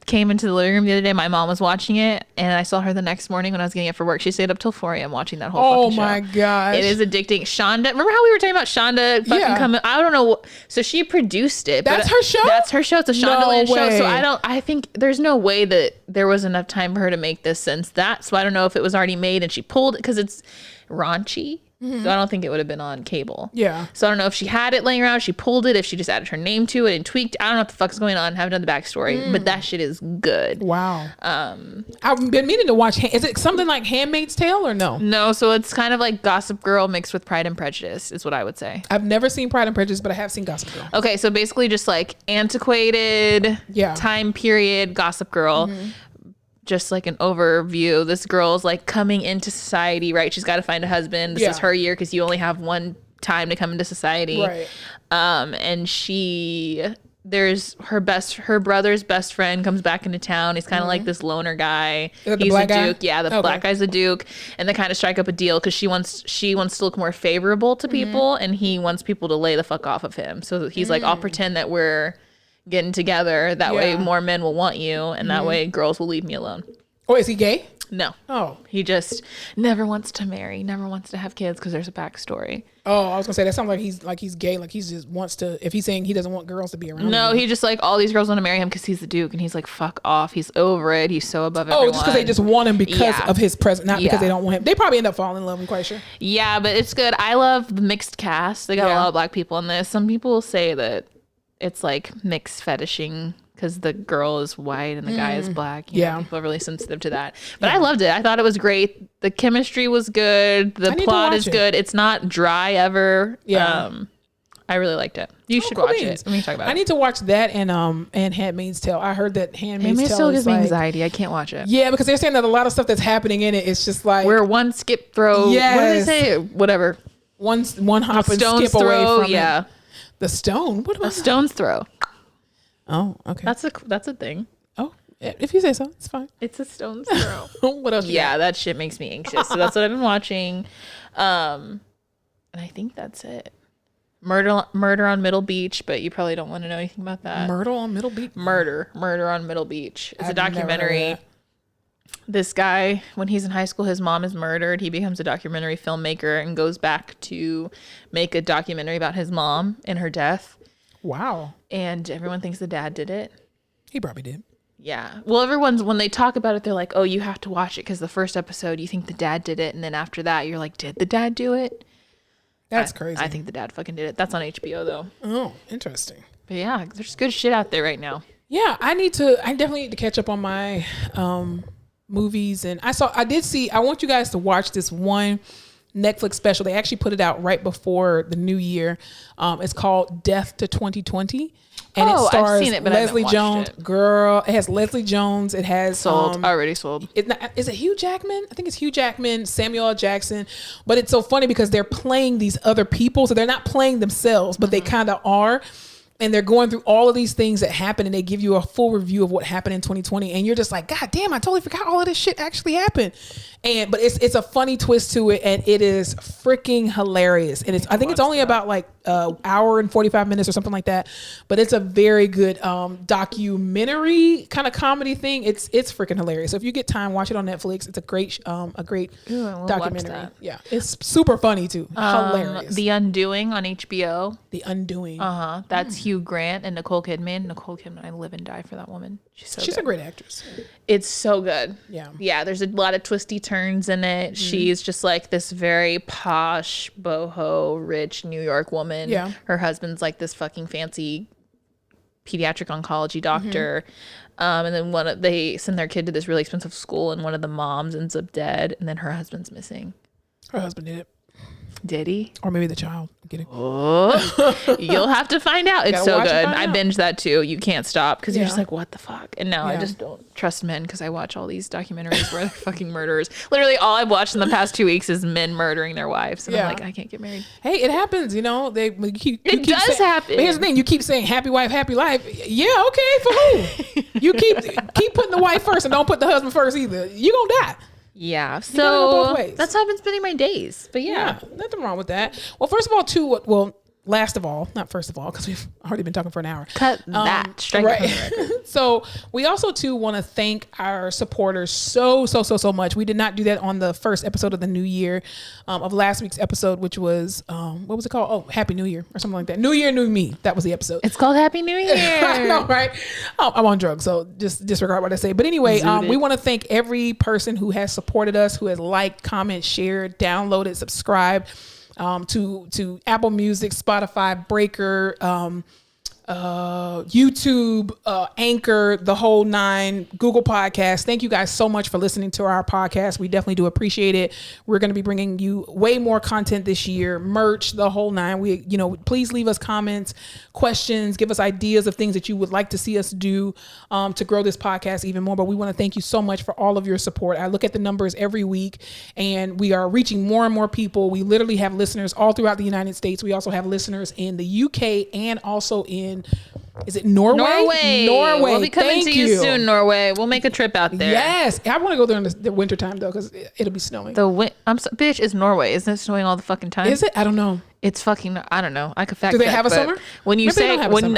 Speaker 1: came into the living room the other day. My mom was watching it, and I saw her the next morning when I was getting up for work. She stayed up till 4 a.m. watching that whole fucking show. Oh my gosh. It is addicting. Shonda, remember how we were talking about Shonda fucking coming? I don't know. So she produced it.
Speaker 2: That's her show?
Speaker 1: That's her show. It's a Shondaland show. So I think there's no way that there was enough time for her to make this since that. So I don't know if it was already made and she pulled it because it's raunchy. So I don't think it would have been on cable. Yeah. So I don't know if she had it laying around, she pulled it, if she just added her name to it and tweaked. I don't know what the fuck's going on. Haven't done the backstory, but that shit is good.
Speaker 2: Wow. I've been meaning to watch. Is it something like Handmaid's Tale or no?
Speaker 1: No. So it's kind of like Gossip Girl mixed with Pride and Prejudice is what I would say.
Speaker 2: I've never seen Pride and Prejudice, but I have seen Gossip Girl.
Speaker 1: Okay. So basically just like antiquated time period Gossip Girl. Just like an overview. This girl's like coming into society, right? She's got to find a husband. This is her year because you only have one time to come into society. Right. And there's her brother's best friend comes back into town. He's kind of like this loner guy.
Speaker 2: Is that the black guy?
Speaker 1: Duke. Yeah, the black guy's a duke. And they kind of strike up a deal because she wants to look more favorable to people, and he wants people to lay the fuck off of him. So he's like, I'll pretend that we're getting together. That way more men will want you, and that way girls will leave me alone.
Speaker 2: Oh, is he gay?
Speaker 1: No.
Speaker 2: Oh.
Speaker 1: He just never wants to marry, never wants to have kids because there's a backstory.
Speaker 2: Oh, I was gonna say that sounds like he's gay, like he just wants to, if he's saying he doesn't want girls to be around him.
Speaker 1: No, he just like all these girls want to marry him because he's the Duke, and he's like, fuck off. He's over it. He's so above everyone.
Speaker 2: Oh, just because they just want him because of his presence, not because they don't want him. They probably end up falling in love, I'm quite sure.
Speaker 1: Yeah, but it's good. I love the mixed cast. They got a lot of black people in this. Some people say that it's like mixed fetishing because the girl is white and the guy is black. You know, people are really sensitive to that. But I loved it. I thought it was great. The chemistry was good. The plot is good. It's not dry ever. Yeah. I really liked it. You should watch it. Let me talk about it.
Speaker 2: I need to watch that and Handmaid's Tale. I heard that Handmaid's Tale
Speaker 1: still gives me anxiety. I can't watch it.
Speaker 2: Yeah, because they're saying that a lot of stuff that's happening in it, it's just like
Speaker 1: we're one skip throw. Yes. What do they say? Whatever.
Speaker 2: One hop and skip away from it. The stone? What about
Speaker 1: a stone's throw?
Speaker 2: Oh, okay.
Speaker 1: That's a thing.
Speaker 2: Oh, if you say so, it's fine.
Speaker 1: It's a stone's throw.
Speaker 2: What else?
Speaker 1: Yeah, that shit makes me anxious. So that's what I've been watching. And I think that's it. Murder on Middle Beach, but you probably don't want to know anything about that.
Speaker 2: Murder on Middle Beach?
Speaker 1: Murder on Middle Beach. It's a documentary. This guy, when he's in high school, his mom is murdered. He becomes a documentary filmmaker and goes back to make a documentary about his mom and her death.
Speaker 2: Wow.
Speaker 1: And everyone thinks the dad did it.
Speaker 2: He probably did.
Speaker 1: Yeah. Well, when they talk about it, they're like, oh, you have to watch it because the first episode, you think the dad did it. And then after that, you're like, did the dad do it?
Speaker 2: That's crazy.
Speaker 1: I think the dad fucking did it. That's on HBO, though.
Speaker 2: Oh, interesting.
Speaker 1: But yeah, there's good shit out there right now.
Speaker 2: Yeah, I definitely need to catch up on my movies. And I want you guys to watch this one Netflix special. They actually put it out right before the new year. It's called Death to 2020. And it stars
Speaker 1: I've seen it, but
Speaker 2: Leslie Jones.
Speaker 1: It.
Speaker 2: Girl, it has Leslie Jones. It has
Speaker 1: already sold.
Speaker 2: Is it Hugh Jackman? I think it's Hugh Jackman, Samuel L. Jackson. But it's so funny because they're playing these other people, so they're not playing themselves, but they kind of are. And they're going through all of these things that happen, and they give you a full review of what happened in 2020. And you're just like, God damn, I totally forgot all of this shit actually happened. But it's a funny twist to it, and it is freaking hilarious. And I think it's only about like an hour and 45 minutes or something like that. But it's a very good documentary kind of comedy thing. It's freaking hilarious. So if you get time, watch it on Netflix. It's a great documentary. Yeah, it's super funny too. Hilarious.
Speaker 1: The Undoing on HBO.
Speaker 2: The Undoing.
Speaker 1: That's Hugh Grant and Nicole Kidman. Nicole Kidman, I live and die for that woman. She's
Speaker 2: a great actress.
Speaker 1: It's so good.
Speaker 2: Yeah.
Speaker 1: There's a lot of twisty turns in it. She's just like this very posh, boho, rich New York woman.
Speaker 2: Yeah.
Speaker 1: Her husband's like this fucking fancy pediatric oncology doctor. And then they send their kid to this really expensive school, and one of the moms ends up dead, and then her husband's missing.
Speaker 2: Her husband did it.
Speaker 1: Did he?
Speaker 2: Or maybe the child. I'm kidding.
Speaker 1: Oh, you'll have to find out. It's so good. I binged that too. You can't stop because you're just like, what the fuck? And now I just don't trust men because I watch all these documentaries where they're fucking murderers. Literally all I've watched in the past 2 weeks is men murdering their wives. And I'm like, I can't get married.
Speaker 2: Hey, it happens. You know,
Speaker 1: it does happen.
Speaker 2: But here's the thing. You keep saying happy wife, happy life. Yeah, okay. For who? You keep putting the wife first and don't put the husband first either. You gonna die.
Speaker 1: Yeah, so that's how I've been spending my days. But yeah,
Speaker 2: nothing wrong with that. Well, last of all, not first of all, because we've already been talking for an hour.
Speaker 1: Cut that. Strike
Speaker 2: right. So we also too want to thank our supporters so much. We did not do that on the first episode of the new year, of last week's episode, which was what was it called? Oh, Happy New Year or something like that. New Year, New Me. That was the episode.
Speaker 1: It's called Happy New Year.
Speaker 2: I know, right? I'm on drugs, so just disregard what I say. But anyway, we want to thank every person who has supported us, who has liked, commented, shared, downloaded, subscribed. To Apple Music, Spotify, Breaker, YouTube, Anchor, the whole 9, Google Podcasts. Thank you guys so much for listening to our podcast. We definitely do appreciate it. We're going to be bringing you way more content this year, merch, the whole 9. Please leave us comments, questions, give us ideas of things that you would like to see us do to grow this podcast even more. But we want to thank you so much for all of your support. I look at the numbers every week and we are reaching more and more people. We literally have listeners all throughout the United States. We also have listeners in the UK and also in, is it Norway? Norway.
Speaker 1: We'll be coming to you soon, Norway. We'll make a trip out there.
Speaker 2: Yes. I want to go there in the winter time though, because it'll be snowing.
Speaker 1: Bitch, it's Norway. Isn't it snowing all the fucking time?
Speaker 2: Is it? I don't know.
Speaker 1: It's fucking, I don't know. I could fact check.
Speaker 2: Do they have a summer?
Speaker 1: When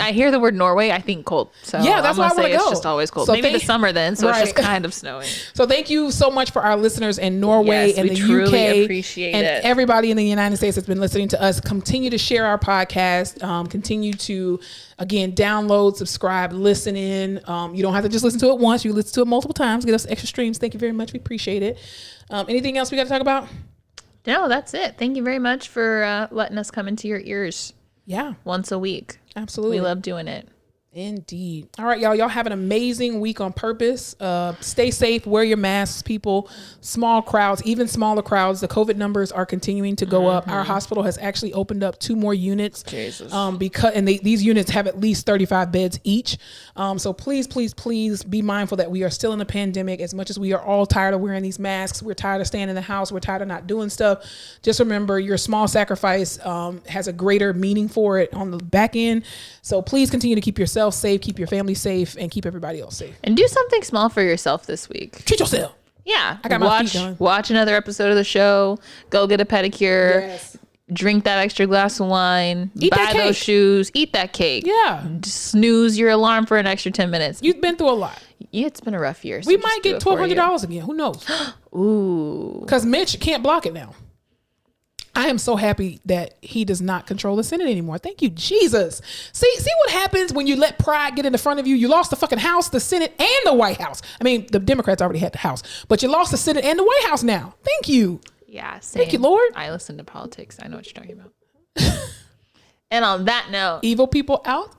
Speaker 1: I hear the word Norway, I think cold. So
Speaker 2: yeah, that's why I want to go.
Speaker 1: It's just always cold. So maybe the summer then, so it's just kind of snowing.
Speaker 2: So thank you so much for our listeners in Norway and the UK.
Speaker 1: Appreciate
Speaker 2: and
Speaker 1: it.
Speaker 2: Everybody in the United States that's been listening to us. Continue to share our podcast. Continue to, again, download, subscribe, listen in. You don't have to just listen to it once. You listen to it multiple times. Get us extra streams. Thank you very much. We appreciate it. Anything else we got to talk about?
Speaker 1: No, that's it. Thank you very much for letting us come into your ears.
Speaker 2: Yeah.
Speaker 1: Once a week.
Speaker 2: Absolutely.
Speaker 1: We love doing it.
Speaker 2: Indeed. All right, y'all. Y'all have an amazing week on purpose. Stay safe. Wear your masks, people. Small crowds, even smaller crowds. The COVID numbers are continuing to go up. Our hospital has actually opened up 2 more units.
Speaker 1: Jesus.
Speaker 2: These units have at least 35 beds each. So please be mindful that we are still in a pandemic. As much as we are all tired of wearing these masks, we're tired of staying in the house, we're tired of not doing stuff. Just remember, your small sacrifice has a greater meaning for it on the back end. So please continue to keep yourself safe, keep your family safe, and keep everybody else safe.
Speaker 1: And do something small for yourself this week.
Speaker 2: Treat yourself.
Speaker 1: Yeah.
Speaker 2: I got my feet done.
Speaker 1: Watch another episode of the show. Go get a pedicure.
Speaker 2: Yes.
Speaker 1: Drink that extra glass of wine.
Speaker 2: Buy
Speaker 1: those shoes. Eat that cake.
Speaker 2: Yeah.
Speaker 1: Snooze your alarm for an extra 10 minutes.
Speaker 2: You've been through a lot.
Speaker 1: Yeah, it's been a rough year. So
Speaker 2: we might get $1,200 again. Who knows?
Speaker 1: Ooh.
Speaker 2: Because Mitch can't block it now. I am so happy that he does not control the Senate anymore. Thank you, Jesus. See what happens when you let pride get in the front of you? You lost the fucking House, the Senate, and the White House. I mean, the Democrats already had the House, but you lost the Senate and the White House now. Thank you.
Speaker 1: Yeah, same.
Speaker 2: Thank you, Lord.
Speaker 1: I listen to politics. I know what you're talking about. And on that note,
Speaker 2: evil people out,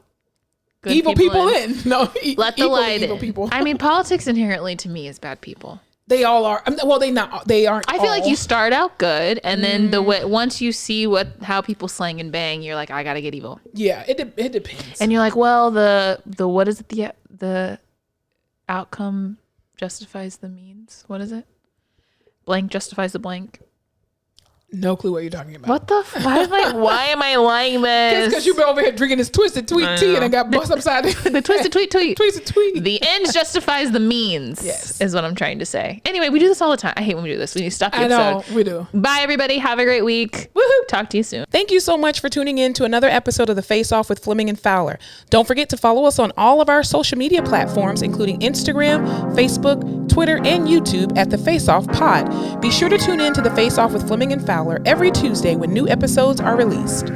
Speaker 2: evil people in. No,
Speaker 1: let the light in.
Speaker 2: People.
Speaker 1: I mean, politics inherently to me is bad people.
Speaker 2: They all are. Well, they aren't.
Speaker 1: I feel like you start out good, and then once you see how people slang and bang, you're like, I gotta get evil.
Speaker 2: Yeah, it depends.
Speaker 1: And you're like, well, the what is it? The outcome justifies the means. What is it? Blank justifies the blank.
Speaker 2: No clue what you're talking about.
Speaker 1: What the? Why am I lying this?
Speaker 2: Because you've been over here drinking this Twisted Tweet tea and I got bust upside
Speaker 1: the Twisted Tweet.
Speaker 2: Twisted Tweet.
Speaker 1: The ends justifies the means.
Speaker 2: Yes,
Speaker 1: is what I'm trying to say. Anyway, we do this all the time. I hate when we do this. We need to stop the episode.
Speaker 2: I know, we do.
Speaker 1: Bye, everybody. Have a great week. Woohoo! Talk to you soon.
Speaker 2: Thank you so much for tuning in to another episode of The Face Off with Fleming and Fowler. Don't forget to follow us on all of our social media platforms, including Instagram, Facebook, Twitter, and YouTube at The Face Off Pod. Be sure to tune in to The Face Off with Fleming and Fowler every Tuesday when new episodes are released.